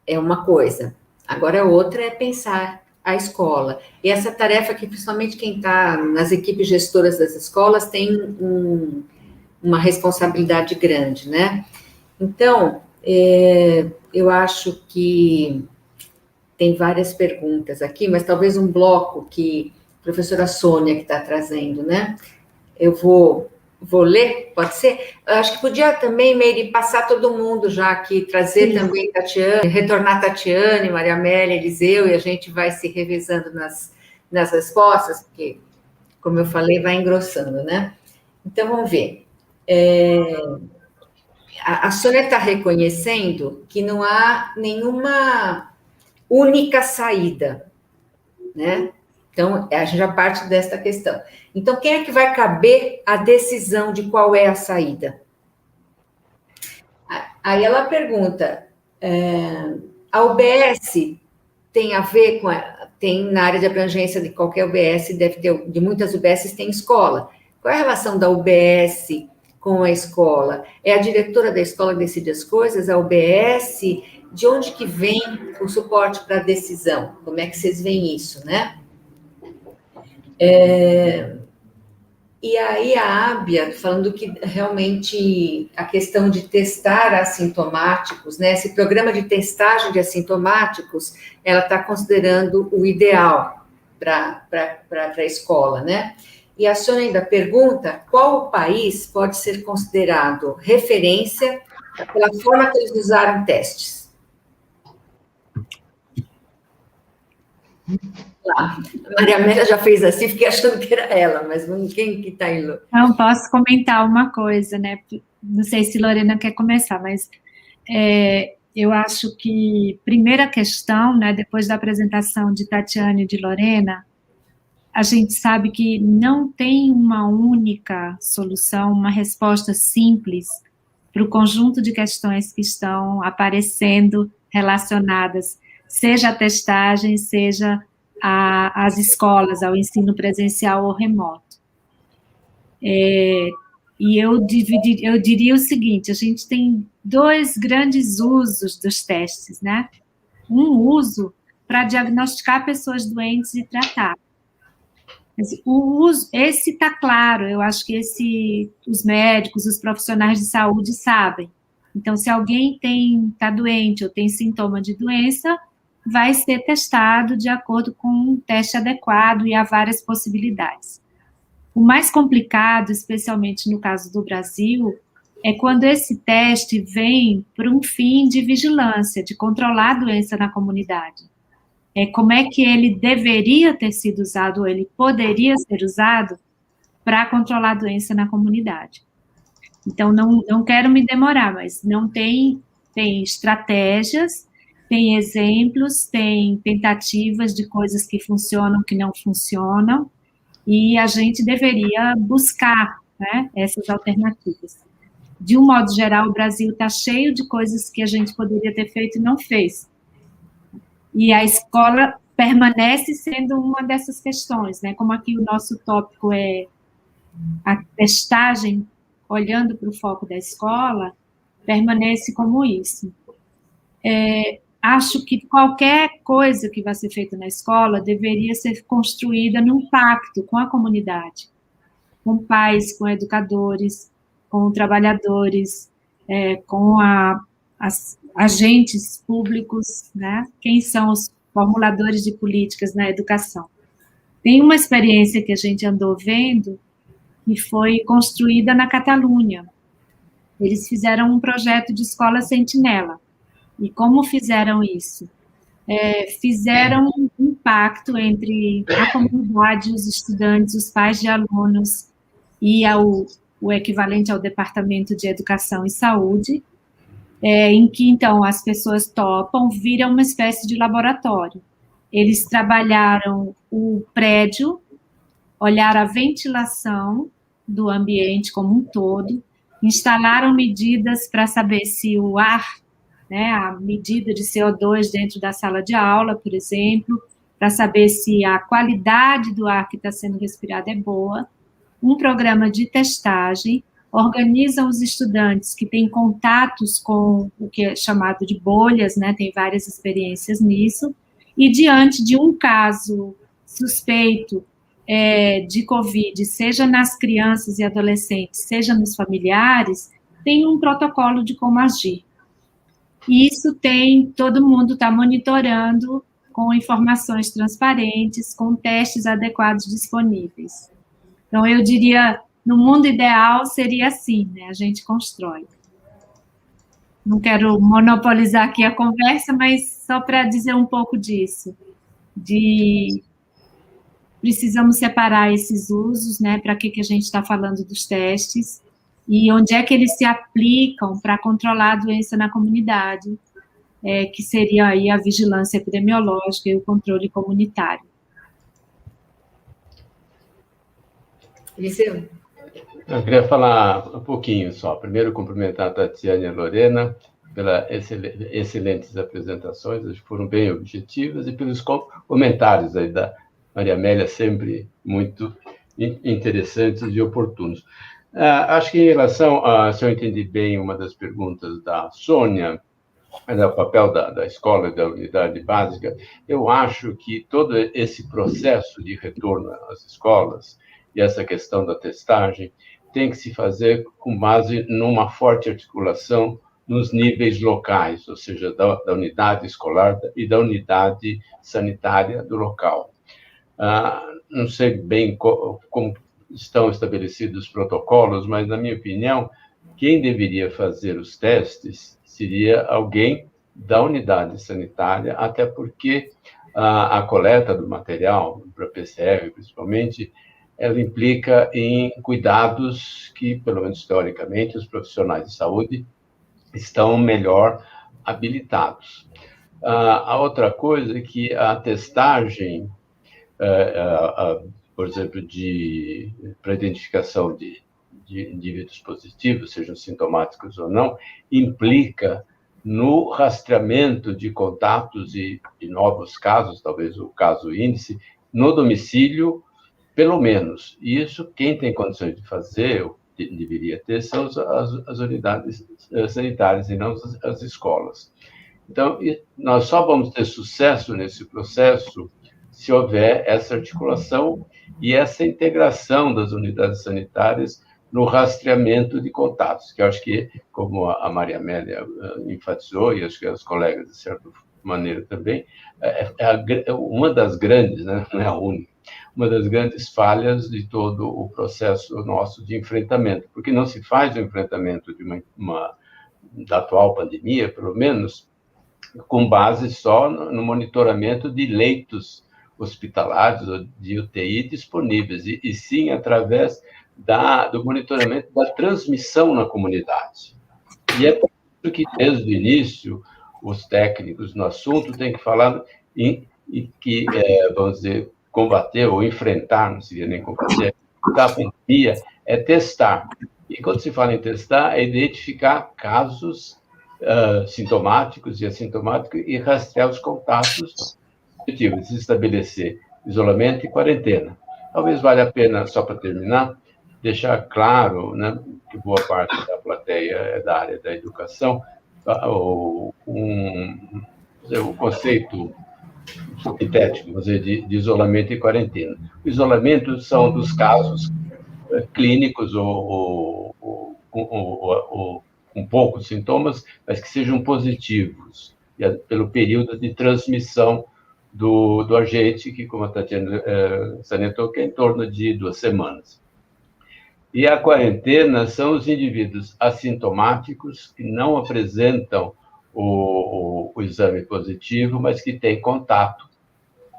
É uma coisa. Agora, outra é pensar a escola. E essa tarefa que, principalmente quem está nas equipes gestoras das escolas, tem uma responsabilidade grande, né? Então, eu acho que tem várias perguntas aqui, mas talvez um bloco que a professora Sônia que está trazendo, né? Eu vou ler, pode ser? Eu acho que podia também, Meire, passar todo mundo já aqui, trazer também Tatiane, retornar Tatiane, Maria Amélia, Eliseu, e a gente vai se revezando nas respostas, porque, como eu falei, vai engrossando, né? Então, vamos ver. A Sônia está reconhecendo que não há nenhuma única saída, né? Então, a gente já parte desta questão. Então, quem é que vai caber a decisão de qual é a saída? Aí ela pergunta, a UBS tem a ver com... tem na área de abrangência de qualquer UBS, deve ter, de muitas UBSs tem escola. Qual é a relação da UBS com a escola? É a diretora da escola que decide as coisas, a UBS... De onde que vem o suporte para a decisão? Como é que vocês veem isso, né? E aí a Ábia, falando que realmente a questão de testar assintomáticos, né, esse programa de testagem de assintomáticos, ela está considerando o ideal para a escola, né? E a Sônia ainda pergunta qual o país pode ser considerado referência pela forma que eles usaram testes. Lá. A Maria Amélia já fez assim, fiquei achando que era ela, mas quem que está indo? Não, posso comentar uma coisa, né? Não sei se Lorena quer começar, mas eu acho que primeira questão, né, depois da apresentação de Tatiana e de Lorena, a gente sabe que não tem uma única solução, uma resposta simples para o conjunto de questões que estão aparecendo relacionadas, seja a testagem, seja às escolas, ao ensino presencial ou remoto. E eu diria o seguinte, a gente tem 2 grandes usos dos testes, né? Um uso para diagnosticar pessoas doentes e tratar. O uso, esse está claro, eu acho que os médicos, os profissionais de saúde sabem. Então, se alguém está doente ou tem sintoma de doença, vai ser testado de acordo com um teste adequado e há várias possibilidades. O mais complicado, especialmente no caso do Brasil, é quando esse teste vem para um fim de vigilância, de controlar a doença na comunidade. Como é que ele deveria ter sido usado, ou ele poderia ser usado para controlar a doença na comunidade. Então, não quero me demorar, mas não tem estratégias, tem exemplos, tem tentativas de coisas que funcionam, que não funcionam, e a gente deveria buscar, né, essas alternativas. De um modo geral, o Brasil está cheio de coisas que a gente poderia ter feito e não fez. E a escola permanece sendo uma dessas questões, né? Como aqui o nosso tópico é a testagem, olhando para o foco da escola, permanece como isso. Acho que qualquer coisa que vai ser feita na escola deveria ser construída num pacto com a comunidade, com pais, com educadores, com trabalhadores, com agentes públicos, né? Quem são os formuladores de políticas na educação. Tem uma experiência que a gente andou vendo que foi construída na Catalunha. Eles fizeram um projeto de escola sentinela. E como fizeram isso? Fizeram um pacto entre a comunidade, os estudantes, os pais de alunos e o equivalente ao Departamento de Educação e Saúde, em que, então, as pessoas topam, vira uma espécie de laboratório. Eles trabalharam o prédio, olharam a ventilação do ambiente como um todo, instalaram medidas para saber se o ar, né, a medida de CO2 dentro da sala de aula, por exemplo, para saber se a qualidade do ar que está sendo respirado é boa, um programa de testagem, organizam os estudantes que têm contatos com o que é chamado de bolhas, né, tem várias experiências nisso, e diante de um caso suspeito de Covid, seja nas crianças e adolescentes, seja nos familiares, tem um protocolo de como agir. E isso todo mundo está monitorando com informações transparentes, com testes adequados disponíveis. Então, eu diria, no mundo ideal, seria assim, né? A gente constrói. Não quero monopolizar aqui a conversa, mas só para dizer um pouco disso. Precisamos separar esses usos, né? Para que a gente está falando dos testes e onde é que eles se aplicam para controlar a doença na comunidade, que seria aí a vigilância epidemiológica e o controle comunitário. Eliseu? Eu queria falar um pouquinho só. Primeiro, cumprimentar a Tatiana e a Lorena pelas excelentes apresentações, acho que foram bem objetivas, e pelos comentários aí da Maria Amélia, sempre muito interessantes e oportunos. Acho que em relação se eu entendi bem uma das perguntas da Sônia, o papel da escola e da unidade básica, eu acho que todo esse processo de retorno às escolas, e essa questão da testagem tem que se fazer com base numa forte articulação nos níveis locais, ou seja, da unidade escolar e da unidade sanitária do local. Não sei bem como estão estabelecidos os protocolos, mas, na minha opinião, quem deveria fazer os testes seria alguém da unidade sanitária, até porque a coleta do material, para PCR principalmente, ela implica em cuidados que, pelo menos teoricamente, os profissionais de saúde estão melhor habilitados. A outra coisa é que a testagem, por exemplo, para identificação de indivíduos positivos, sejam sintomáticos ou não, implica no rastreamento de contatos e novos casos, talvez o caso índice, no domicílio, pelo menos. E isso, quem tem condições de fazer, ou deveria ter, são as unidades sanitárias e não as escolas. Então, nós só vamos ter sucesso nesse processo se houver essa articulação e essa integração das unidades sanitárias no rastreamento de contatos, que eu acho que, como a Maria Amélia enfatizou, e acho que as colegas, de certa maneira, também, é uma das grandes, né, não é a única, uma das grandes falhas de todo o processo nosso de enfrentamento, porque não se faz o enfrentamento de da atual pandemia, pelo menos, com base só no monitoramento de leitos hospitalares ou de UTI disponíveis, e sim através do monitoramento da transmissão na comunidade. E é por isso que, desde o início, os técnicos no assunto têm que falar que, vamos dizer, combater ou enfrentar, não seria nem combater, a pandemia é testar. E quando se fala em testar, é identificar casos sintomáticos e assintomáticos e rastrear os contatos positivos, estabelecer isolamento e quarentena. Talvez valha a pena, só para terminar, deixar claro, né, que boa parte da plateia é da área da educação, o conceito sintético, vamos dizer, de isolamento e quarentena. O isolamento são dos casos clínicos ou com poucos sintomas, mas que sejam positivos, pelo período de transmissão do agente, que, como a Tatiana salientou, que é em torno de 2 semanas. E a quarentena são os indivíduos assintomáticos que não apresentam o exame positivo, mas que têm contato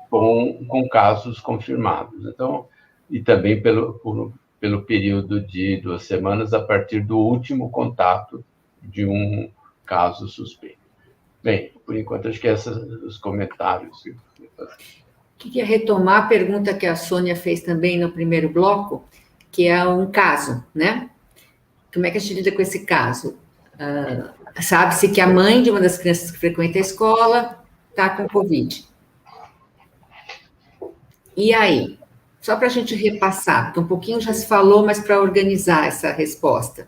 com casos confirmados. Então, e também pelo período de 2 semanas a partir do último contato de um caso suspeito. Bem, por enquanto, acho que esses os comentários. Queria retomar a pergunta que a Sônia fez também no primeiro bloco, que é um caso, né? Como é que a gente lida com esse caso? Sabe-se que a mãe de uma das crianças que frequenta a escola está com Covid. E aí? Só para a gente repassar, porque um pouquinho já se falou, mas para organizar essa resposta.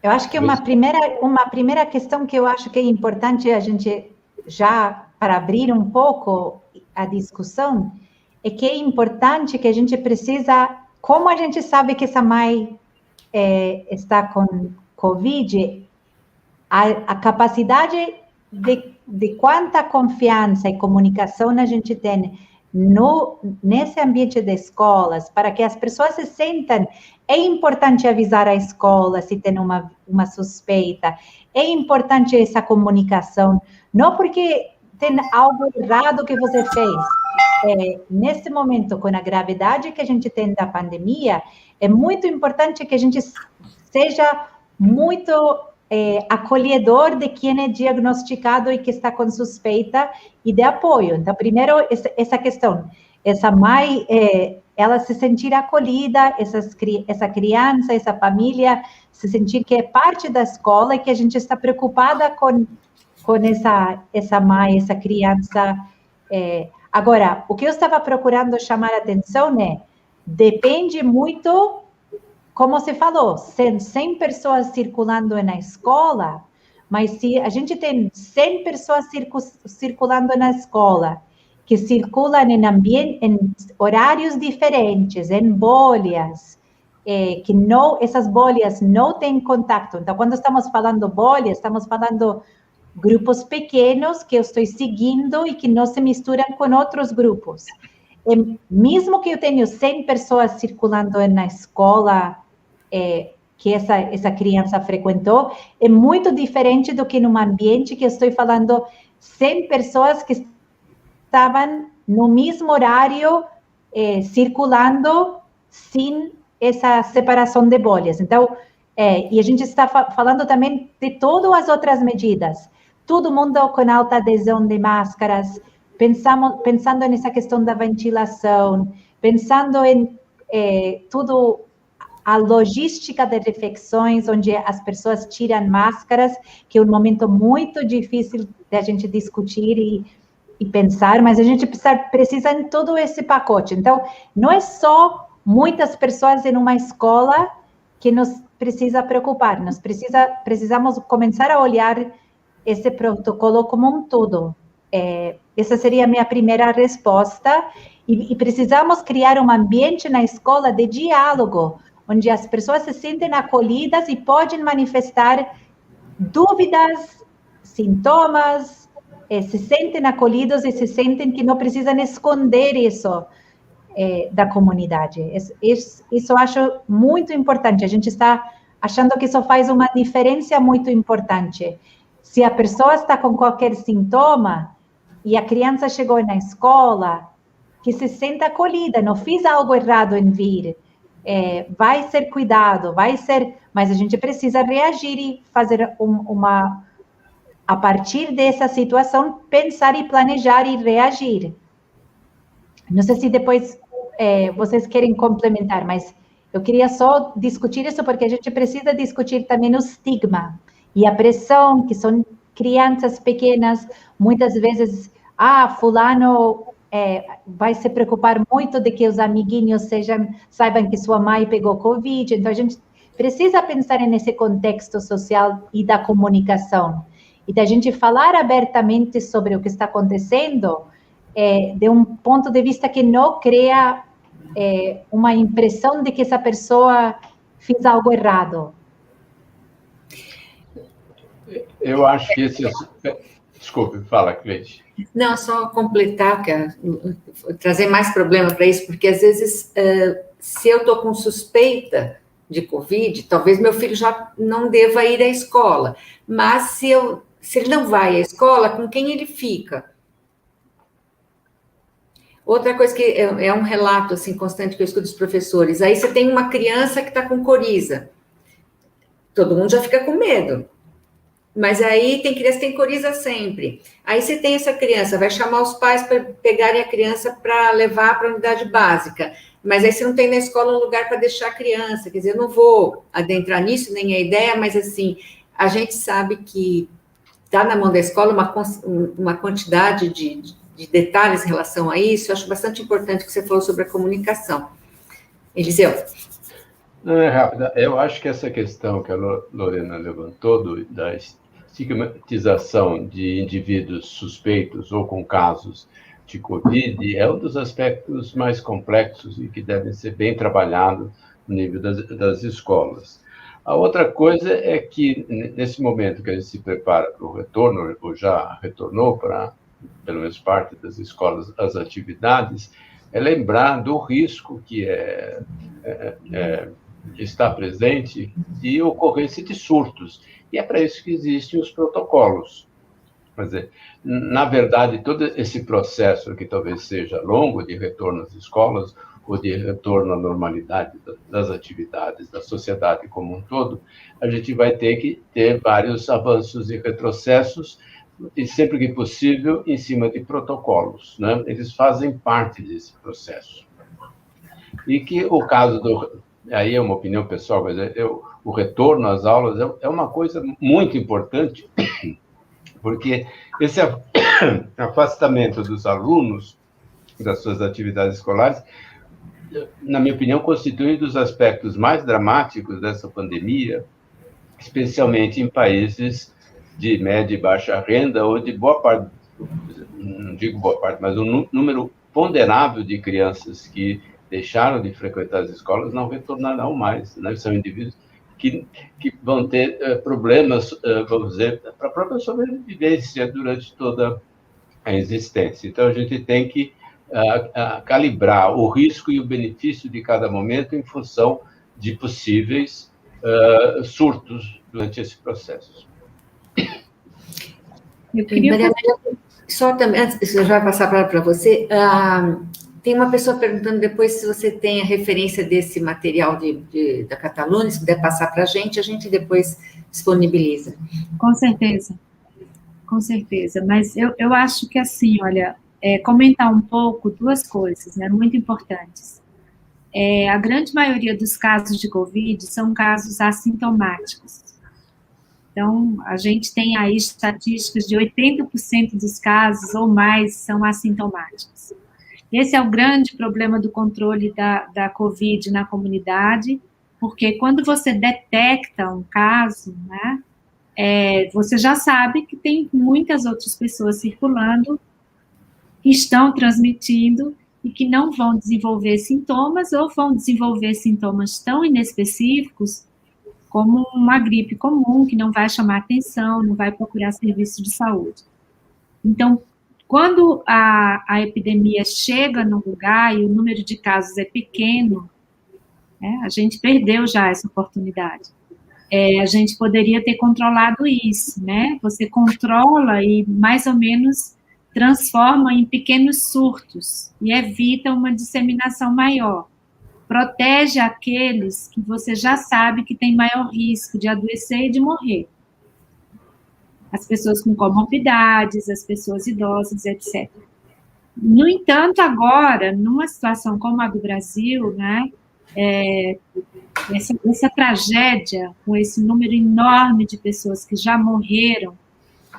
Eu acho que uma primeira questão que eu acho que é importante a gente, já para abrir um pouco a discussão, é que é importante que a gente precisa, como a gente sabe que essa mãe está com Covid, a capacidade de quanta confiança e comunicação a gente tem nesse ambiente de escolas, para que as pessoas se sintam, é importante avisar a escola se tem uma suspeita, é importante essa comunicação, não porque tem algo errado que você fez. Nesse momento, com a gravidade que a gente tem da pandemia, é muito importante que a gente seja muito acolhedor de quem é diagnosticado e que está com suspeita e de apoio. Então, primeiro, essa questão, essa mãe, ela se sentir acolhida, essa criança, essa família, se sentir que é parte da escola e que a gente está preocupada com essa mãe, essa criança. Agora, o que eu estava procurando chamar a atenção depende muito, como você falou, 100 pessoas circulando na escola, mas se a gente tem 100 pessoas circulando na escola que circulam em horários diferentes, em bolhas, que não, essas bolhas não têm contato. Então, quando estamos falando bolhas, estamos falando grupos pequenos que eu estou seguindo e que não se misturam com outros grupos. E mesmo que eu tenha 100 pessoas circulando na escola que essa criança frequentou, é muito diferente do que num ambiente que eu estou falando 100 pessoas que estavam no mesmo horário circulando sem essa separação de bolhas. Então, e a gente está falando também de todas as outras medidas. Todo mundo com alta adesão de máscaras, pensando nessa questão da ventilação, pensando em tudo a logística de refeições, onde as pessoas tiram máscaras, que é um momento muito difícil de a gente discutir e pensar, mas a gente precisa em todo esse pacote. Então, não é só muitas pessoas em uma escola que nos precisa preocupar, nós precisamos começar a olhar esse protocolo como um todo. Essa seria a minha primeira resposta, e precisamos criar um ambiente na escola de diálogo, onde as pessoas se sentem acolhidas e podem manifestar dúvidas, sintomas, se sentem acolhidos e se sentem que não precisam esconder isso da comunidade. Isso eu acho muito importante. A gente está achando que isso faz uma diferença muito importante. Se a pessoa está com qualquer sintoma e a criança chegou na escola, que se sinta acolhida, não fiz algo errado em vir, vai ser cuidado, mas a gente precisa reagir e fazer a partir dessa situação, pensar e planejar e reagir. Não sei se depois vocês querem complementar, mas eu queria só discutir isso, porque a gente precisa discutir também o estigma e a pressão, que são crianças pequenas, muitas vezes, fulano vai se preocupar muito de que os amiguinhos saibam que sua mãe pegou Covid. Então, a gente precisa pensar nesse contexto social e da comunicação. E da gente falar abertamente sobre o que está acontecendo, de um ponto de vista que não cria uma impressão de que essa pessoa fez algo errado. Eu acho que esse... Desculpe, fala, Cleide. Não, só completar, trazer mais problema para isso, porque às vezes, se eu estou com suspeita de Covid, talvez meu filho já não deva ir à escola, mas se ele não vai à escola, com quem ele fica? Outra coisa que é um relato assim, constante que eu escuto dos professores, aí você tem uma criança que está com coriza, todo mundo já fica com medo. Mas aí tem criança que tem coriza sempre. Aí você tem essa criança, vai chamar os pais para pegarem a criança para levar para a unidade básica. Mas aí você não tem na escola um lugar para deixar a criança. Quer dizer, eu não vou adentrar nisso, nem a ideia, mas assim, a gente sabe que está na mão da escola uma quantidade de detalhes em relação a isso. Eu acho bastante importante que você falou sobre a comunicação. Eliseu. Não é rápida. Eu acho que essa questão que a Lorena levantou da estigmatização de indivíduos suspeitos ou com casos de Covid é um dos aspectos mais complexos e que devem ser bem trabalhados no nível das escolas. A outra coisa é que, nesse momento que a gente se prepara para o retorno, ou já retornou para, pelo menos, parte das escolas, as atividades, é lembrar do risco que está presente de ocorrência de surtos. E é para isso que existem os protocolos. Quer dizer, na verdade, todo esse processo, que talvez seja longo, de retorno às escolas, ou de retorno à normalidade das atividades, da sociedade como um todo, a gente vai ter que ter vários avanços e retrocessos, e sempre que possível, em cima de protocolos, né? Eles fazem parte desse processo. E que o caso aí é uma opinião pessoal, mas o retorno às aulas é uma coisa muito importante, porque esse afastamento dos alunos das suas atividades escolares, na minha opinião, constitui um dos aspectos mais dramáticos dessa pandemia, especialmente em países de média e baixa renda, onde boa parte não digo boa parte, mas um número ponderável de crianças que deixaram de frequentar as escolas não retornarão mais, né? São indivíduos que vão ter problemas, vamos dizer, para a própria sobrevivência durante toda a existência. Então, a gente tem que calibrar o risco e o benefício de cada momento em função de possíveis surtos durante esse processo. Eu queria... Só também, antes eu já vou passar a palavra para você, tem uma pessoa perguntando depois se você tem a referência desse material da Catalunha, se puder passar para a gente depois disponibiliza. Com certeza, mas eu acho que assim, olha, comentar um pouco duas coisas, né, muito importantes. A grande maioria dos casos de Covid são casos assintomáticos. Então, a gente tem aí estatísticas de 80% dos casos ou mais são assintomáticos. Esse é o grande problema do controle da Covid na comunidade, porque quando você detecta um caso, né, você já sabe que tem muitas outras pessoas circulando, que estão transmitindo e que não vão desenvolver sintomas ou vão desenvolver sintomas tão inespecíficos como uma gripe comum, que não vai chamar atenção, não vai procurar serviço de saúde. Então, quando a epidemia chega no lugar e o número de casos é pequeno, né, a gente perdeu já essa oportunidade. A gente poderia ter controlado isso, né? Você controla e mais ou menos transforma em pequenos surtos e evita uma disseminação maior. Protege aqueles que você já sabe que tem maior risco de adoecer e de morrer. As pessoas com comorbidades, as pessoas idosas, etc. No entanto, agora, numa situação como a do Brasil, né, essa tragédia, com esse número enorme de pessoas que já morreram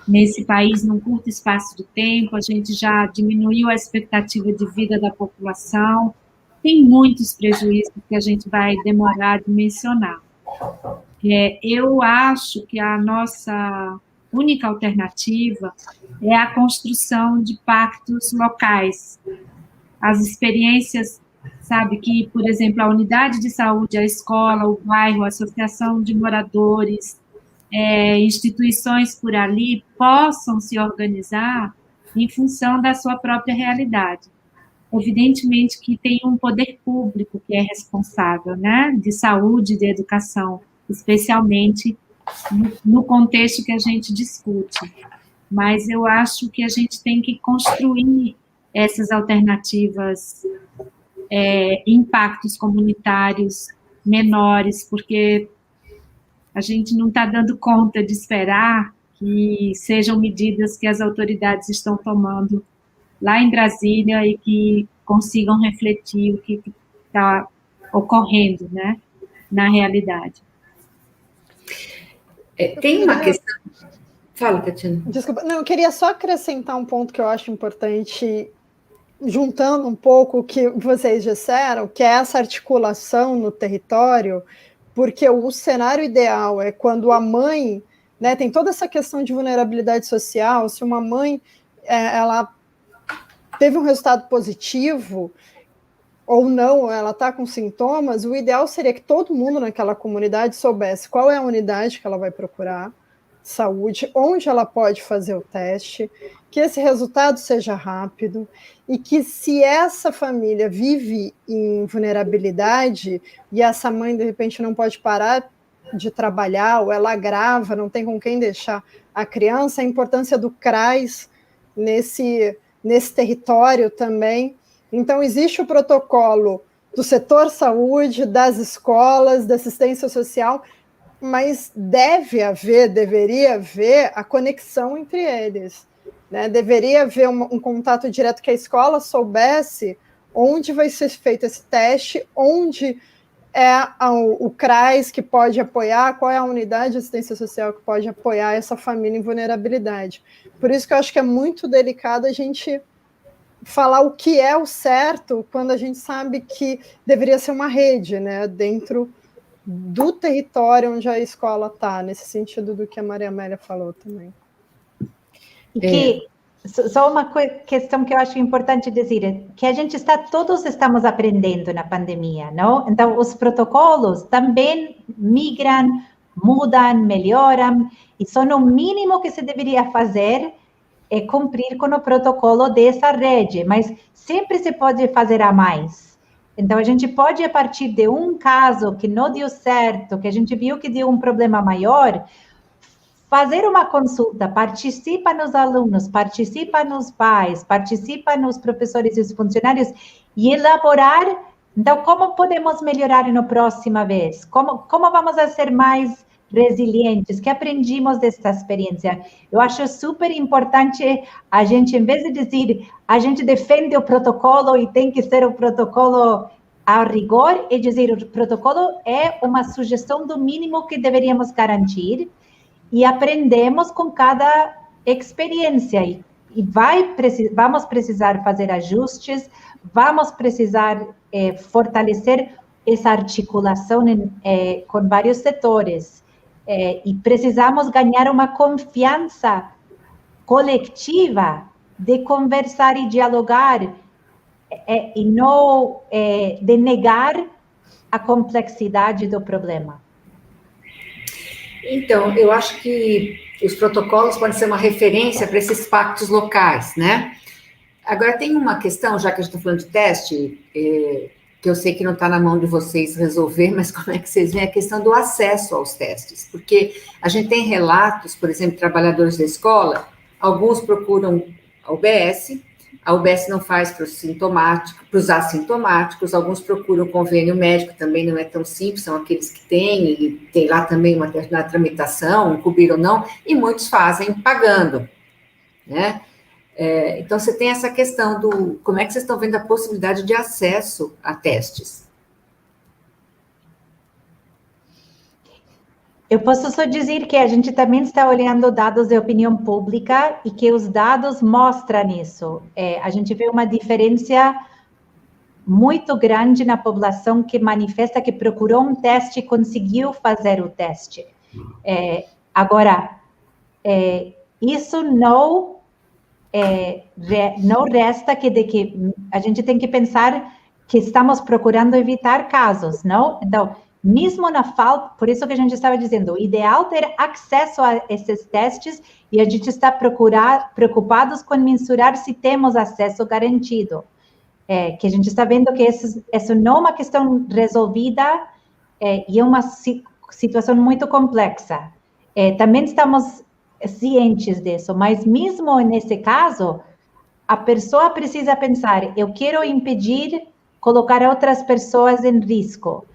nesse país num curto espaço de tempo, a gente já diminuiu a expectativa de vida da população, tem muitos prejuízos que a gente vai demorar de mencionar. Eu acho que a nossa única alternativa é a construção de pactos locais. As experiências, sabe, que, por exemplo, a unidade de saúde, a escola, o bairro, a associação de moradores, instituições por ali possam se organizar em função da sua própria realidade. Evidentemente que tem um poder público que é responsável, né, de saúde e de educação, especialmente no contexto que a gente discute. Mas eu acho que a gente tem que construir essas alternativas, impactos comunitários menores, porque a gente não está dando conta de esperar que sejam medidas que as autoridades estão tomando lá em Brasília e que consigam refletir o que está ocorrendo, né, na realidade. Tem uma questão... Fala, Tatiana. Desculpa, não, eu queria só acrescentar um ponto que eu acho importante, juntando um pouco o que vocês disseram, que é essa articulação no território, porque o cenário ideal é quando a mãe, né, tem toda essa questão de vulnerabilidade social, se uma mãe, ela teve um resultado positivo, ou não, ela está com sintomas, o ideal seria que todo mundo naquela comunidade soubesse qual é a unidade que ela vai procurar saúde, onde ela pode fazer o teste, que esse resultado seja rápido, e que se essa família vive em vulnerabilidade, e essa mãe, de repente, não pode parar de trabalhar, ou ela grava, não tem com quem deixar a criança, a importância do CRAS nesse território também. Então, existe o protocolo do setor saúde, das escolas, da assistência social, mas deveria haver a conexão entre eles, né? Deveria haver um contato direto, que a escola soubesse onde vai ser feito esse teste, onde é o CRAS que pode apoiar, qual é a unidade de assistência social que pode apoiar essa família em vulnerabilidade. Por isso que eu acho que é muito delicado a gente falar o que é o certo, quando a gente sabe que deveria ser uma rede, né, dentro do território onde a escola está, nesse sentido do que a Maria Amélia falou também. E que Só uma questão que eu acho importante dizer, que a gente todos estamos aprendendo na pandemia, não? Então, os protocolos também migram, mudam, melhoram, e só no mínimo que se deveria fazer é cumprir com o protocolo dessa rede, mas sempre se pode fazer a mais. Então, a gente pode, a partir de um caso que não deu certo, que a gente viu que deu um problema maior, fazer uma consulta, participa nos alunos, participa nos pais, participa nos professores e os funcionários e elaborar, então, como podemos melhorar na próxima vez? Como vamos a ser mais resilientes? Que aprendimos desta experiência? Eu acho super importante a gente, em vez de dizer, a gente defende o protocolo e tem que ser o protocolo ao rigor, e dizer, o protocolo é uma sugestão do mínimo que deveríamos garantir, e aprendemos com cada experiência, e vamos precisar fazer ajustes, vamos precisar fortalecer essa articulação com vários setores, e precisamos ganhar uma confiança coletiva de conversar e dialogar, e não de negar a complexidade do problema. Então, eu acho que os protocolos podem ser uma referência para esses pactos locais, né? Agora, tem uma questão, já que a gente está falando de teste, que eu sei que não está na mão de vocês resolver, mas como é que vocês veem a questão do acesso aos testes? Porque a gente tem relatos, por exemplo, trabalhadores da escola, alguns procuram a UBS não faz para os assintomáticos, alguns procuram convênio médico, também não é tão simples, são aqueles que têm, e tem lá também uma determinada tramitação, cobrir ou não, e muitos fazem pagando, né? Então, você tem essa questão como é que vocês estão vendo a possibilidade de acesso a testes? Eu posso só dizer que a gente também está olhando dados de opinião pública e que os dados mostram isso. A gente vê uma diferença muito grande na população que manifesta que procurou um teste e conseguiu fazer o teste. Agora, isso não resta de que a gente tem que pensar que estamos procurando evitar casos, não? Então, mesmo na falta, por isso que a gente estava dizendo, o ideal é ter acesso a esses testes, e a gente está preocupados com mensurar se temos acesso garantido. Que a gente está vendo que isso não é uma questão resolvida, e é uma situação muito complexa. Também estamos cientes disso, mas mesmo nesse caso, a pessoa precisa pensar, eu quero impedir colocar outras pessoas em risco.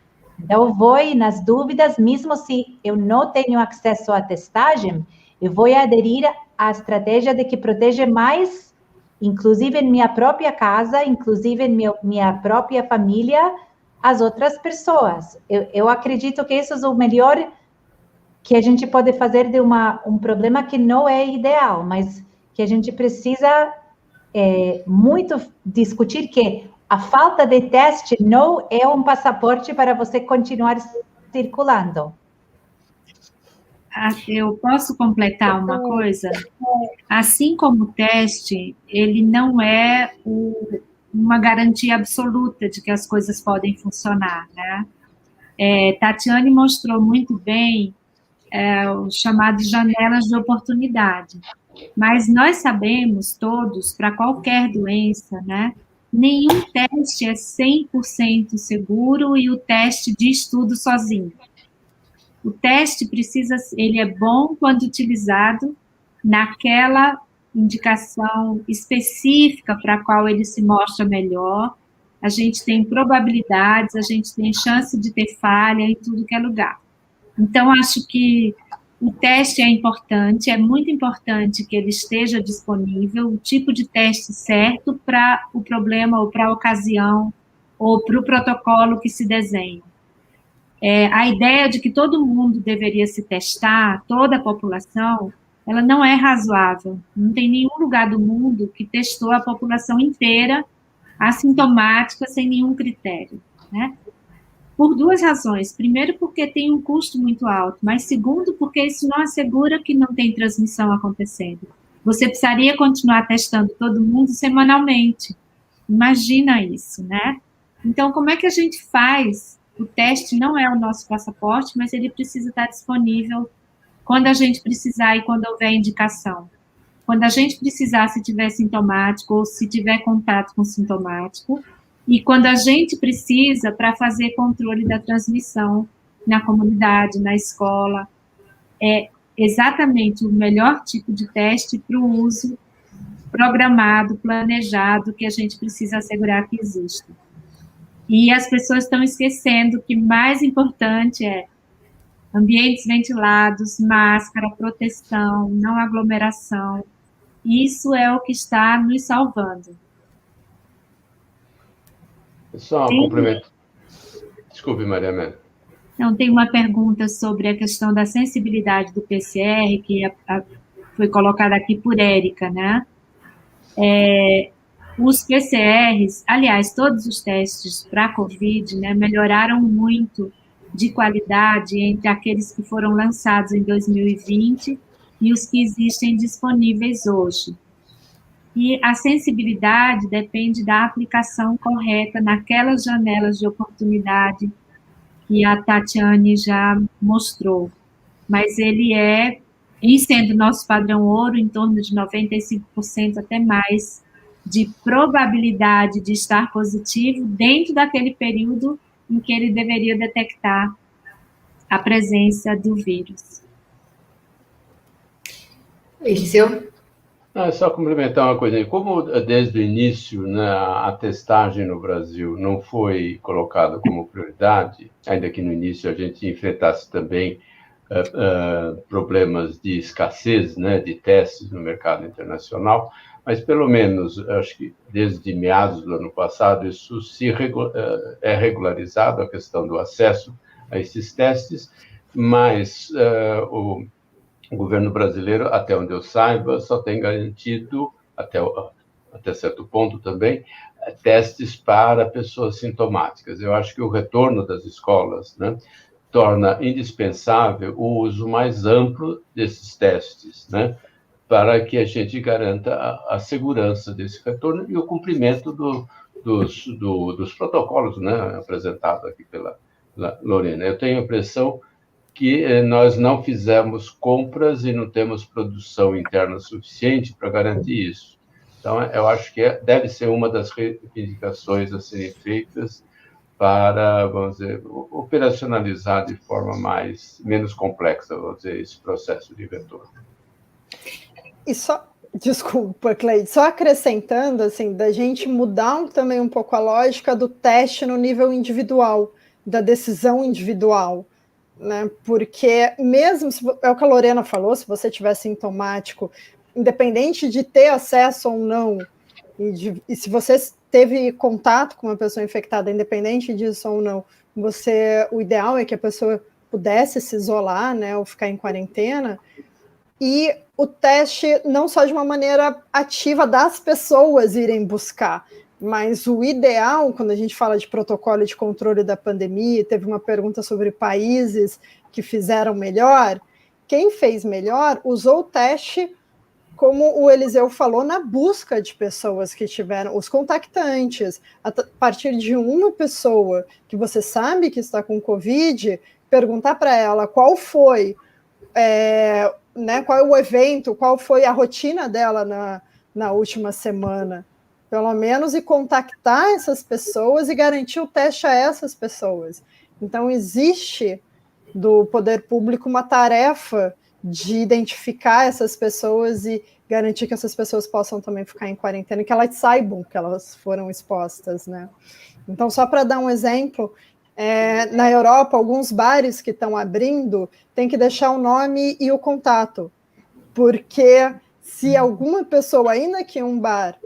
Então, eu vou, nas dúvidas, mesmo se eu não tenho acesso à testagem, eu vou aderir à estratégia de que protege mais, inclusive em minha própria casa, inclusive em minha própria família, as outras pessoas. Eu acredito que isso é o melhor que a gente pode fazer de um problema que não é ideal, mas que a gente precisa muito discutir, que a falta de teste não é um passaporte para você continuar circulando. Eu posso completar uma coisa? Assim como o teste, ele não é uma garantia absoluta de que as coisas podem funcionar, né? Tatiane mostrou muito bem os chamados janelas de oportunidade. Mas nós sabemos todos, para qualquer doença, né? Nenhum teste é 100% seguro, e o teste diz tudo sozinho. O teste ele é bom quando utilizado naquela indicação específica para a qual ele se mostra melhor. A gente tem probabilidades, a gente tem chance de ter falha em tudo que é lugar. Então, acho que o teste é importante, é muito importante que ele esteja disponível, o tipo de teste certo para o problema, ou para a ocasião, ou para o protocolo que se desenha. A ideia de que todo mundo deveria se testar, toda a população, ela não é razoável. Não tem nenhum lugar do mundo que testou a população inteira, assintomática, sem nenhum critério, né? Por duas razões. Primeiro, porque tem um custo muito alto, mas segundo, porque isso não assegura que não tem transmissão acontecendo. você precisaria continuar testando todo mundo semanalmente. Imagina isso, né? Então, como é que a gente faz? O teste não é o nosso passaporte, mas ele precisa estar disponível quando a gente precisar e quando houver indicação. Quando a gente precisar, se tiver sintomático ou se tiver contato com sintomático, e quando a gente precisa para fazer controle da transmissão na comunidade, na escola, é exatamente o melhor tipo de teste para o uso programado, planejado, que a gente precisa assegurar que existe. E as pessoas estão esquecendo que mais importante é ambientes ventilados, máscara, proteção, não aglomeração. Isso é o que está nos salvando. Só um cumprimento. Desculpe, Maria Amélia. Não, tem uma pergunta sobre a questão da sensibilidade do PCR, que foi colocada aqui por Érica, né? Os PCRs, aliás, todos os testes para a COVID, né, melhoraram muito de qualidade entre aqueles que foram lançados em 2020 e os que existem disponíveis hoje. E a sensibilidade depende da aplicação correta naquelas janelas de oportunidade que a Tatiane já mostrou. Mas ele em sendo nosso padrão ouro, em torno de 95% até mais, de probabilidade de estar positivo dentro daquele período em que ele deveria detectar a presença do vírus. Eliseu? Só complementar uma coisa. Como desde o início, né, a testagem no Brasil não foi colocada como prioridade, ainda que no início a gente enfrentasse também problemas de escassez, né, de testes no mercado internacional, mas pelo menos, acho que desde meados do ano passado, isso é regularizado, a questão do acesso a esses testes, mas o governo brasileiro, até onde eu saiba, só tem garantido, até certo ponto também, testes para pessoas sintomáticas. Eu acho que o retorno das escolas, né, torna indispensável o uso mais amplo desses testes, né, para que a gente garanta a segurança desse retorno e o cumprimento dos protocolos, né, apresentados aqui pela Lorena. Eu tenho a impressão que nós não fizemos compras e não temos produção interna suficiente para garantir isso. Então, eu acho que deve ser uma das reivindicações a serem feitas para, vamos dizer, operacionalizar de forma menos complexa, vamos dizer, esse processo de retorno. E desculpa, Cleide, só acrescentando, assim, da gente mudar também um pouco a lógica do teste no nível individual, da decisão individual, né? Porque mesmo, é o que a Lorena falou, se você tiver sintomático, independente de ter acesso ou não, e se você teve contato com uma pessoa infectada, independente disso ou não, o ideal é que a pessoa pudesse se isolar, né, ou ficar em quarentena, e o teste não só de uma maneira ativa das pessoas irem buscar, mas o ideal, quando a gente fala de protocolo de controle da pandemia, teve uma pergunta sobre países que fizeram melhor, quem fez melhor usou o teste, como o Eliseu falou, na busca de pessoas que tiveram, os contactantes, a partir de uma pessoa que você sabe que está com Covid, perguntar para ela qual foi, né, qual é o evento, qual foi a rotina dela na última semana, pelo menos, e contactar essas pessoas e garantir o teste a essas pessoas. Então, existe do poder público uma tarefa de identificar essas pessoas e garantir que essas pessoas possam também ficar em quarentena e que elas saibam que elas foram expostas, né? Então, só para dar um exemplo, na Europa, alguns bares que estão abrindo têm que deixar o nome e o contato, porque se alguma pessoa, ainda que um bar,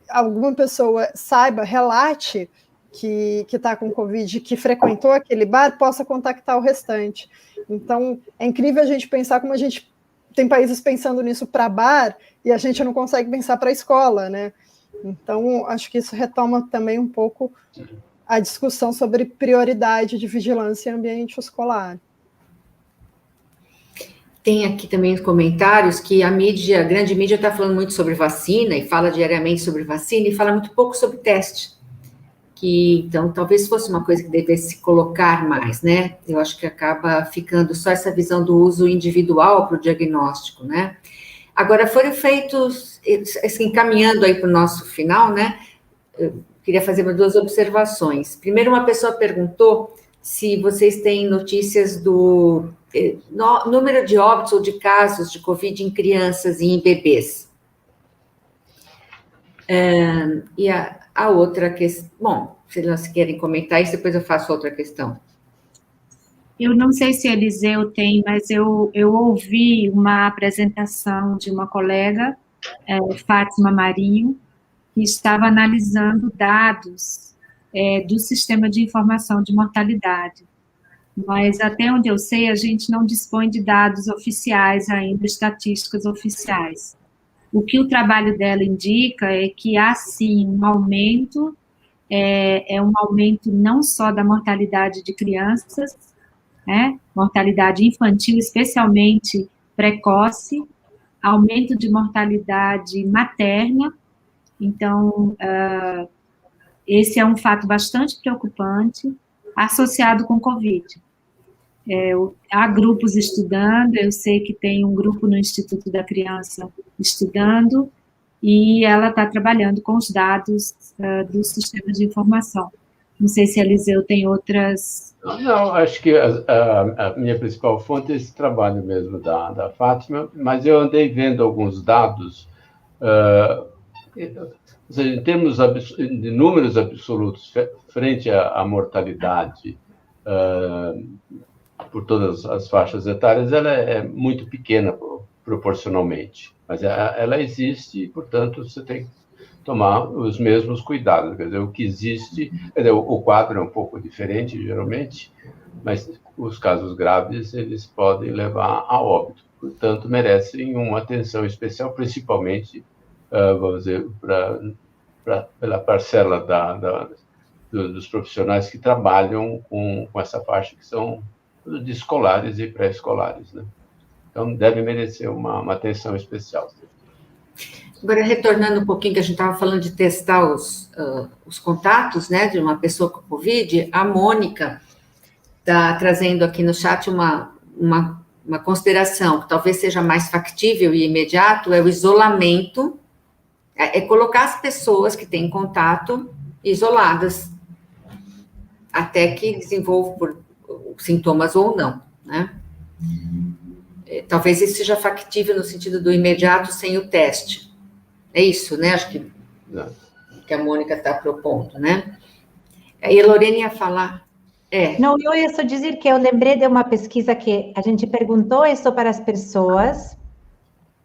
alguma pessoa saiba, relate que está com Covid, que frequentou aquele bar, possa contactar o restante. Então, é incrível a gente pensar como a gente tem países pensando nisso para bar e a gente não consegue pensar para a escola, né? Então, acho que isso retoma também um pouco a discussão sobre prioridade de vigilância em ambiente escolar. Tem aqui também os comentários que a grande mídia está falando muito sobre vacina, e fala diariamente sobre vacina, e fala muito pouco sobre teste. Então, talvez fosse uma coisa que devesse se colocar mais, né? Eu acho que acaba ficando só essa visão do uso individual para o diagnóstico, né? Agora, foram feitos, assim, caminhando aí para o nosso final, né? Eu queria fazer 2 observações. Primeiro, uma pessoa perguntou se vocês têm notícias do número de óbitos ou de casos de Covid em crianças e em bebês. E a outra questão... Bom, se elas querem comentar isso, depois eu faço outra questão. Eu não sei se Eliseu tem, mas eu ouvi uma apresentação de uma colega, Fátima Marinho, que estava analisando dados do Sistema de Informação de Mortalidade. Mas, até onde eu sei, a gente não dispõe de dados oficiais ainda, estatísticas oficiais. O que o trabalho dela indica é que há, sim, um aumento, um aumento não só da mortalidade de crianças, né, mortalidade infantil, especialmente precoce, aumento de mortalidade materna. Então, esse é um fato bastante preocupante, associado com Covid. Há grupos estudando, eu sei que tem um grupo no Instituto da Criança estudando, e ela está trabalhando com os dados do sistema de informação. Não sei se a Eliseu tem outras... Não, acho que a minha principal fonte é esse trabalho mesmo da Fátima, mas eu andei vendo alguns dados, ou seja, em termos de números absolutos, frente à mortalidade por todas as faixas etárias, ela é muito pequena proporcionalmente, mas ela existe e, portanto, você tem que tomar os mesmos cuidados. Quer dizer, o que existe, o quadro é um pouco diferente, geralmente, mas os casos graves, eles podem levar a óbito. Portanto, merecem uma atenção especial, principalmente, vamos dizer, pela parcela dos profissionais que trabalham com essa faixa, que são de escolares e pré-escolares, né? Então, deve merecer uma atenção especial. Agora, retornando um pouquinho, que a gente estava falando de testar os contatos, né, de uma pessoa com Covid, a Mônica está trazendo aqui no chat uma consideração, que talvez seja mais factível e imediato, é o isolamento, colocar as pessoas que têm contato isoladas, até que desenvolvam por sintomas ou não, né? Talvez isso seja factível no sentido do imediato sem o teste. É isso, né? Acho que a Mônica está propondo, né? E a Lorena ia falar. Não, eu ia só dizer que eu lembrei de uma pesquisa que a gente perguntou isso para as pessoas,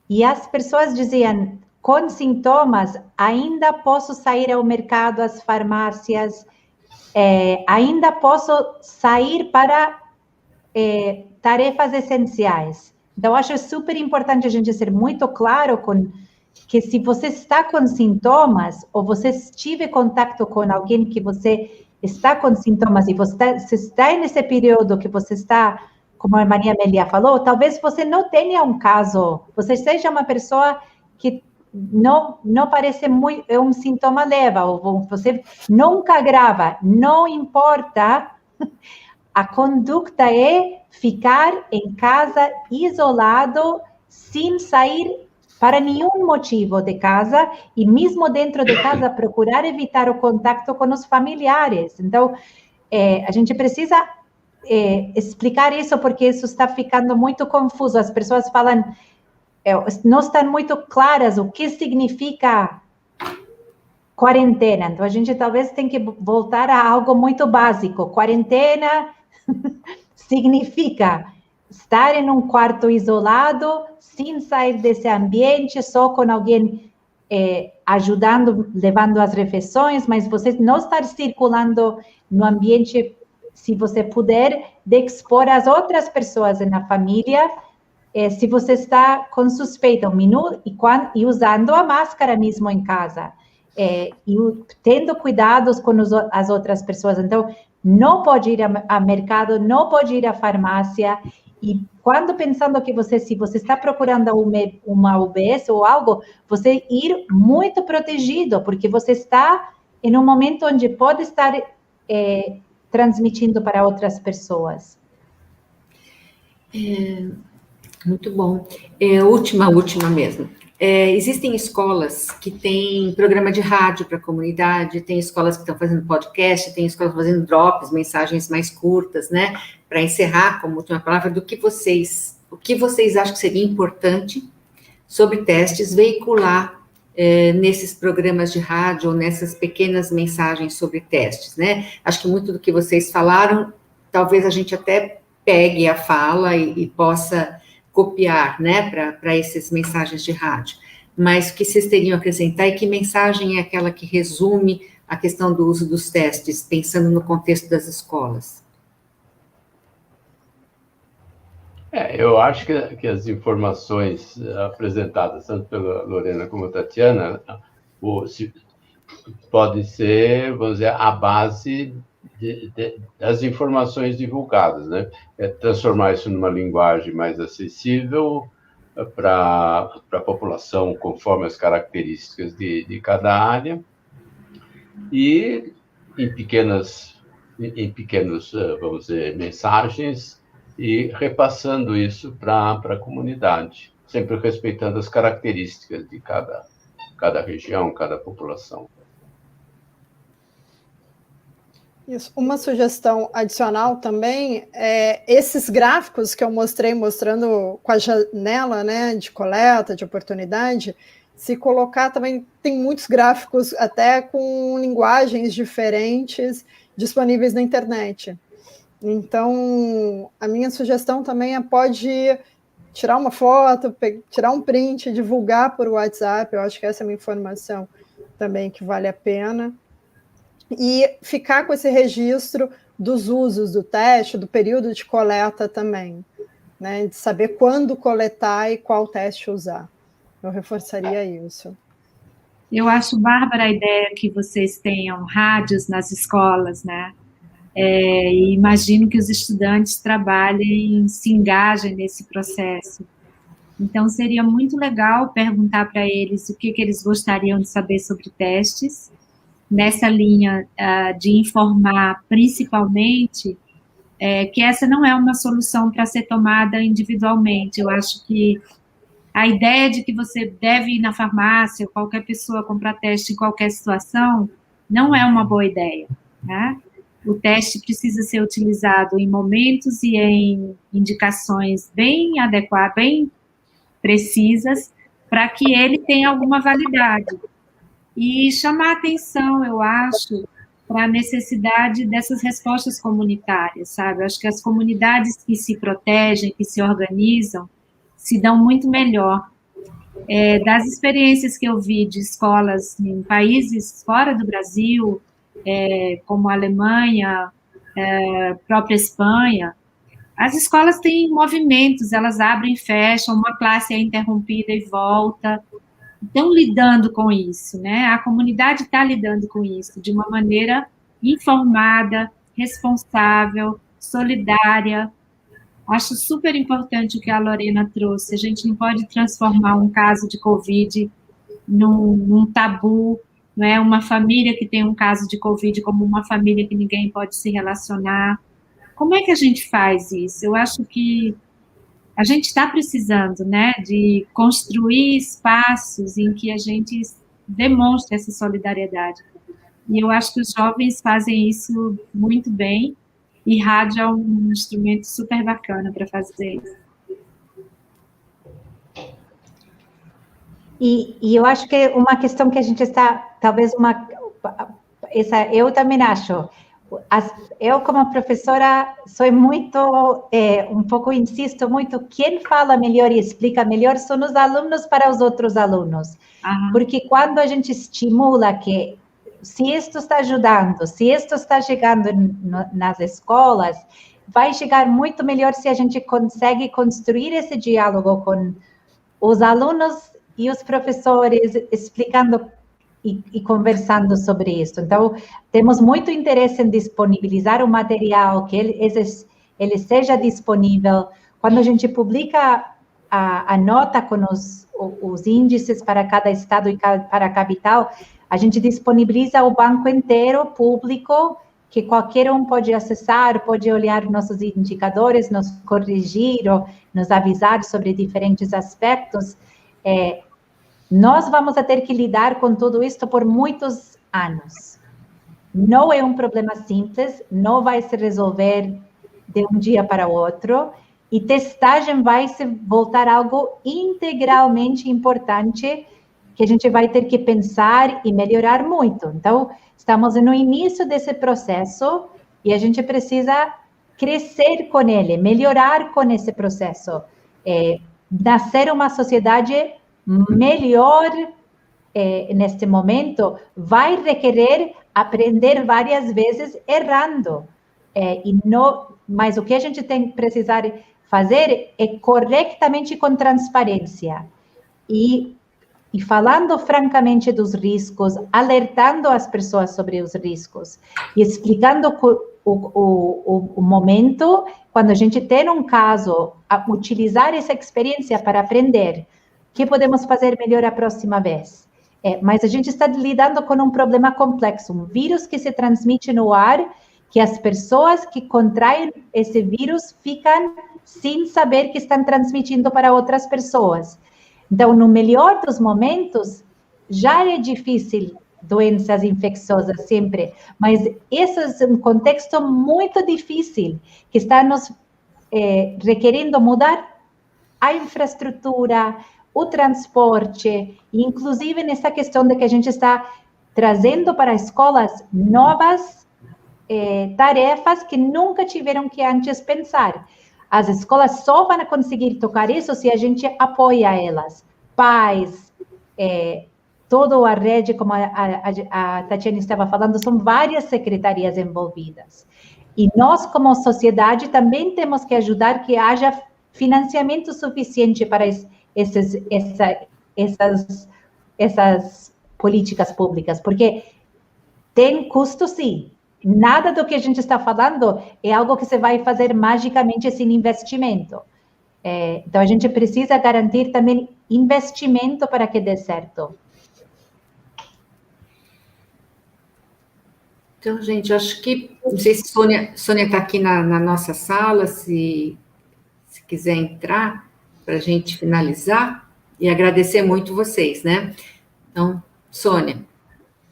e as pessoas diziam, com sintomas, ainda posso sair ao mercado, às farmácias, ainda posso sair para tarefas essenciais. Então, acho super importante a gente ser muito claro que se você está com sintomas, ou você estiver em contato com alguém que você está com sintomas, e você está nesse período que você está, como a Maria Amélia falou, talvez você não tenha um caso, você seja uma pessoa que não parece muito, é um sintoma leve, ou você nunca grava, não importa, a conduta é ficar em casa isolado, sem sair para nenhum motivo de casa, e mesmo dentro de casa procurar evitar o contato com os familiares. Então, a gente precisa explicar isso, porque isso está ficando muito confuso. As pessoas falam, não estão muito claras o que significa quarentena. Então, a gente talvez tem que voltar a algo muito básico. Quarentena significa estar em um quarto isolado, sem sair desse ambiente, só com alguém ajudando, levando as refeições, mas você não estar circulando no ambiente, se você puder, de expor as outras pessoas na família, se você está com suspeita, e usando a máscara mesmo em casa, e tendo cuidados com as outras pessoas. Então, não pode ir ao mercado, não pode ir à farmácia, E quando pensando que se você está procurando uma UBS ou algo, você ir muito protegido, porque você está em um momento onde pode estar transmitindo para outras pessoas. Muito bom. Última mesmo. Existem escolas que têm programa de rádio para a comunidade, tem escolas que estão fazendo podcast, tem escolas fazendo drops, mensagens mais curtas, né? Para encerrar, como última palavra, o que vocês acham que seria importante sobre testes veicular nesses programas de rádio ou nessas pequenas mensagens sobre testes, né? Acho que muito do que vocês falaram, talvez a gente até pegue a fala e possa copiar, né, para essas mensagens de rádio. Mas o que vocês teriam a acrescentar e que mensagem é aquela que resume a questão do uso dos testes, pensando no contexto das escolas? Eu acho que as informações apresentadas, tanto pela Lorena como a Tatiana, podem ser, vamos dizer, a base das informações divulgadas, né? Transformar isso numa linguagem mais acessível para a população, conforme as características de cada área, e em pequenos, vamos dizer, mensagens, e repassando isso para a comunidade, sempre respeitando as características de cada região, cada população. Isso. Uma sugestão adicional também é esses gráficos que eu mostrei, mostrando com a janela, né, de coleta, de oportunidade, se colocar também, tem muitos gráficos até com linguagens diferentes disponíveis na internet. Então, a minha sugestão também pode tirar uma foto, tirar um print, divulgar por WhatsApp, eu acho que essa é uma informação também que vale a pena. E ficar com esse registro dos usos do teste, do período de coleta também, né? De saber quando coletar e qual teste usar. Eu reforçaria isso. Eu acho bárbara a ideia que vocês tenham rádios nas escolas, né? E imagino que os estudantes trabalhem, se engajem nesse processo. Então, seria muito legal perguntar para eles o que eles gostariam de saber sobre testes, nessa linha de informar, principalmente, que essa não é uma solução para ser tomada individualmente. Eu acho que a ideia de que você deve ir na farmácia, ou qualquer pessoa comprar teste em qualquer situação, não é uma boa ideia, né? O teste precisa ser utilizado em momentos e em indicações bem adequadas, bem precisas, para que ele tenha alguma validade. E chamar atenção, eu acho, para a necessidade dessas respostas comunitárias, sabe? Eu acho que as comunidades que se protegem, que se organizam, se dão muito melhor. Das experiências que eu vi de escolas em países fora do Brasil, como a Alemanha, própria Espanha, as escolas têm movimentos, elas abrem e fecham, uma classe é interrompida e volta. Estão lidando com isso, né? A comunidade está lidando com isso de uma maneira informada, responsável, solidária. Acho super importante o que a Lorena trouxe. A gente não pode transformar um caso de Covid num tabu, não é? Uma família que tem um caso de Covid como uma família que ninguém pode se relacionar. Como é que a gente faz isso? Eu acho que a gente está precisando, né, de construir espaços em que a gente demonstre essa solidariedade. E eu acho que os jovens fazem isso muito bem, e rádio é um instrumento super bacana para fazer isso. E eu acho que uma questão que a gente está, talvez eu também acho. Eu, como professora, sou muito, insisto muito, quem fala melhor e explica melhor são os alunos para os outros alunos. Uhum. Porque quando a gente estimula que, se isto está ajudando, se isto está chegando nas escolas, vai chegar muito melhor se a gente consegue construir esse diálogo com os alunos e os professores, explicando e conversando sobre isso. Então, temos muito interesse em disponibilizar o material, que ele seja disponível quando a gente publica a nota com os índices para cada estado e para a capital, a gente disponibiliza o banco inteiro público, que qualquer um pode acessar, pode olhar nossos indicadores, nos corrigir ou nos avisar sobre diferentes aspectos. Nós vamos ter que lidar com tudo isso por muitos anos. Não é um problema simples, não vai se resolver de um dia para o outro, e testagem vai se voltar algo integralmente importante, que a gente vai ter que pensar e melhorar muito. Então, estamos no início desse processo, e a gente precisa crescer com ele, melhorar com esse processo, nascer uma sociedade melhor neste momento, vai requerer aprender várias vezes errando. Mas o que a gente tem que precisar fazer é corretamente com transparência. E falando francamente dos riscos, alertando as pessoas sobre os riscos e explicando o momento, quando a gente tem um caso, utilizar essa experiência para aprender o que podemos fazer melhor a próxima vez. Mas a gente está lidando com um problema complexo, um vírus que se transmite no ar, que as pessoas que contraem esse vírus ficam sem saber que estão transmitindo para outras pessoas. Então, no melhor dos momentos, já é difícil doenças infecciosas sempre, mas esse é um contexto muito difícil, que está nos requerendo mudar a infraestrutura, o transporte, inclusive nessa questão de que a gente está trazendo para escolas novas tarefas que nunca tiveram que antes pensar. As escolas só vão conseguir tocar isso se a gente apoia elas. Pais, toda a rede, como a Tatiana estava falando, são várias secretarias envolvidas. E nós, como sociedade, também temos que ajudar que haja financiamento suficiente para essas políticas públicas, porque tem custo, sim. Nada do que a gente está falando é algo que você vai fazer magicamente sem investimento. Então, a gente precisa garantir também investimento para que dê certo. Então, gente, eu acho que, não sei se Sônia está aqui na nossa sala, se quiser entrar, para a gente finalizar, e agradecer muito vocês, né? Então, Sônia.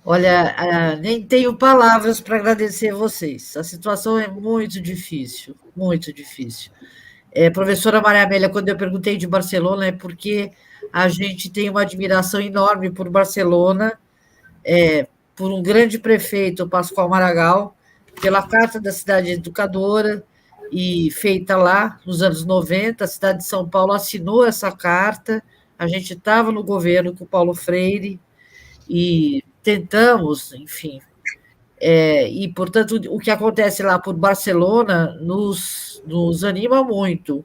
Olha, nem tenho palavras para agradecer vocês. A situação é muito difícil, muito difícil. Professora Maria Amélia, quando eu perguntei de Barcelona, é porque a gente tem uma admiração enorme por Barcelona, por um grande prefeito, Pascoal Maragall, pela Carta da Cidade Educadora, e feita lá nos anos 90, a cidade de São Paulo assinou essa carta, a gente estava no governo com o Paulo Freire, e tentamos, enfim, e, portanto, o que acontece lá por Barcelona nos anima muito,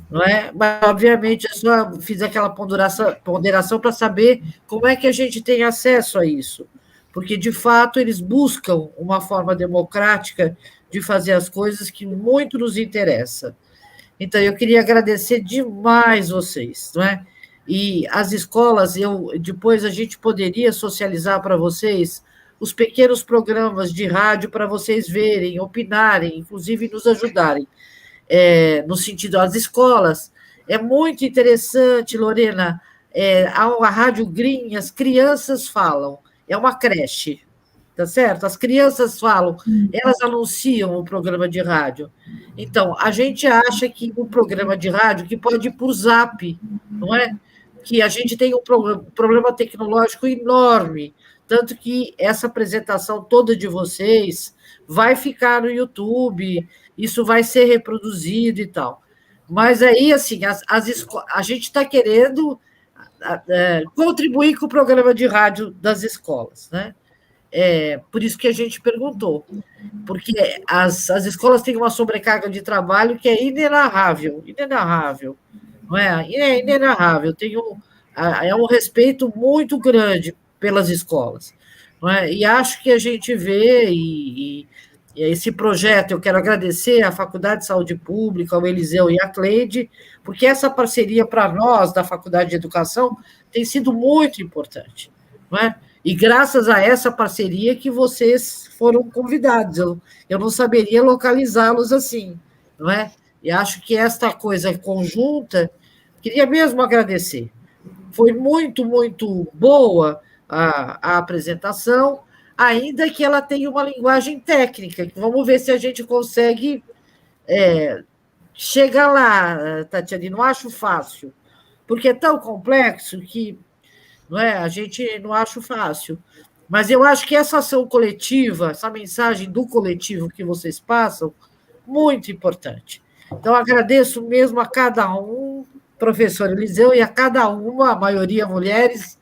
não é? Mas, obviamente, eu só fiz aquela ponderação para saber como é que a gente tem acesso a isso, porque, de fato, eles buscam uma forma democrática de fazer as coisas que muito nos interessa. Então, eu queria agradecer demais vocês, não é? E as escolas, depois a gente poderia socializar para vocês os pequenos programas de rádio para vocês verem, opinarem, inclusive nos ajudarem. No sentido, as escolas, é muito interessante, Lorena, a Rádio Green, as crianças falam, é uma creche, tá certo? As crianças falam, elas anunciam o programa de rádio. Então, a gente acha que o programa de rádio, que pode ir por Zap, não é? Que a gente tem um problema tecnológico enorme, tanto que essa apresentação toda de vocês vai ficar no YouTube, isso vai ser reproduzido e tal. Mas aí, assim, a gente está querendo contribuir com o programa de rádio das escolas, né? Por isso que a gente perguntou, porque as escolas têm uma sobrecarga de trabalho que é inenarrável, não é? É inenarrável, é um respeito muito grande pelas escolas, não é? E acho que a gente vê, esse projeto, eu quero agradecer à Faculdade de Saúde Pública, ao Eliseu e à Cleide, porque essa parceria para nós, da Faculdade de Educação, tem sido muito importante, não é? E graças a essa parceria que vocês foram convidados, eu não saberia localizá-los assim, não é? E acho que esta coisa conjunta, queria mesmo agradecer. Foi muito, muito boa a apresentação, ainda que ela tenha uma linguagem técnica, que vamos ver se a gente consegue chegar lá, Tatiane, não acho fácil, porque é tão complexo que não é, a gente não acha fácil. Mas eu acho que essa ação coletiva, essa mensagem do coletivo que vocês passam, muito importante. Então, agradeço mesmo a cada um, professor Eliseu, e a cada uma, a maioria mulheres,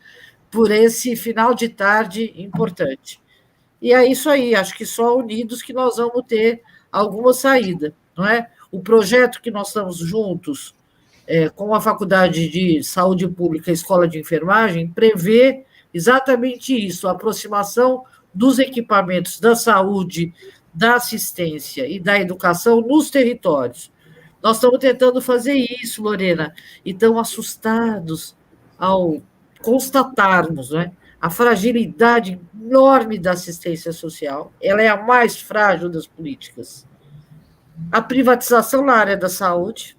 por esse final de tarde importante. E é isso aí, acho que só unidos que nós vamos ter alguma saída, não é? O projeto que nós estamos juntos com a Faculdade de Saúde Pública e Escola de Enfermagem prevê exatamente isso, a aproximação dos equipamentos da saúde, da assistência e da educação nos territórios. Nós estamos tentando fazer isso, Lorena, e estamos assustados ao constatarmos, né, a fragilidade enorme da assistência social. Ela é a mais frágil das políticas. A privatização na área da saúde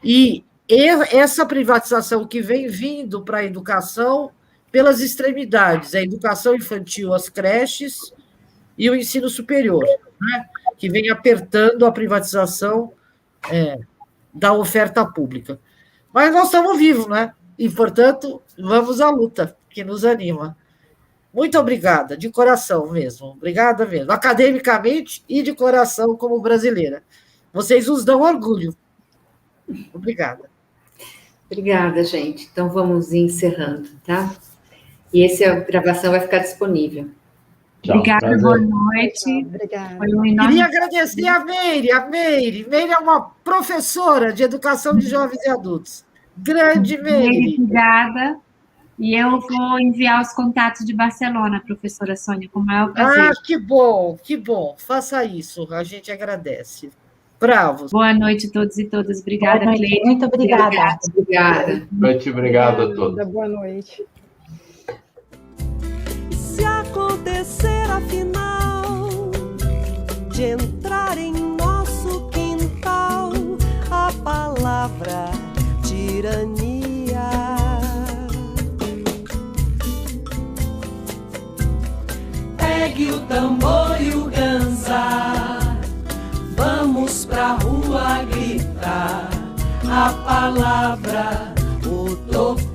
e essa privatização que vem vindo para a educação pelas extremidades, a educação infantil, as creches e o ensino superior, né, que vem apertando a privatização da oferta pública. Mas nós estamos vivos, né? E, portanto, vamos à luta, que nos anima. Muito obrigada, de coração mesmo. Obrigada mesmo, academicamente e de coração como brasileira. Vocês nos dão orgulho. Obrigada. Obrigada, gente. Então, vamos encerrando, tá? E essa gravação vai ficar disponível. Tchau, obrigada, prazer. Boa noite. Obrigada. Queria agradecer a Meire. A Meire é uma professora de educação de jovens e adultos. Grande Meire. Obrigada. E eu vou enviar os contatos de Barcelona, professora Sônia, com o maior prazer. Que bom, que bom. Faça isso, a gente agradece. Bravos. Boa noite a todos e todas. Obrigada, Cleide. Muito obrigada. Obrigada. Muito obrigado a todos. Boa noite. Se acontecer afinal de entrar em nosso quintal a palavra tirania, pegue o tambor e o ganzá, vamos pra rua gritar a palavra utopia.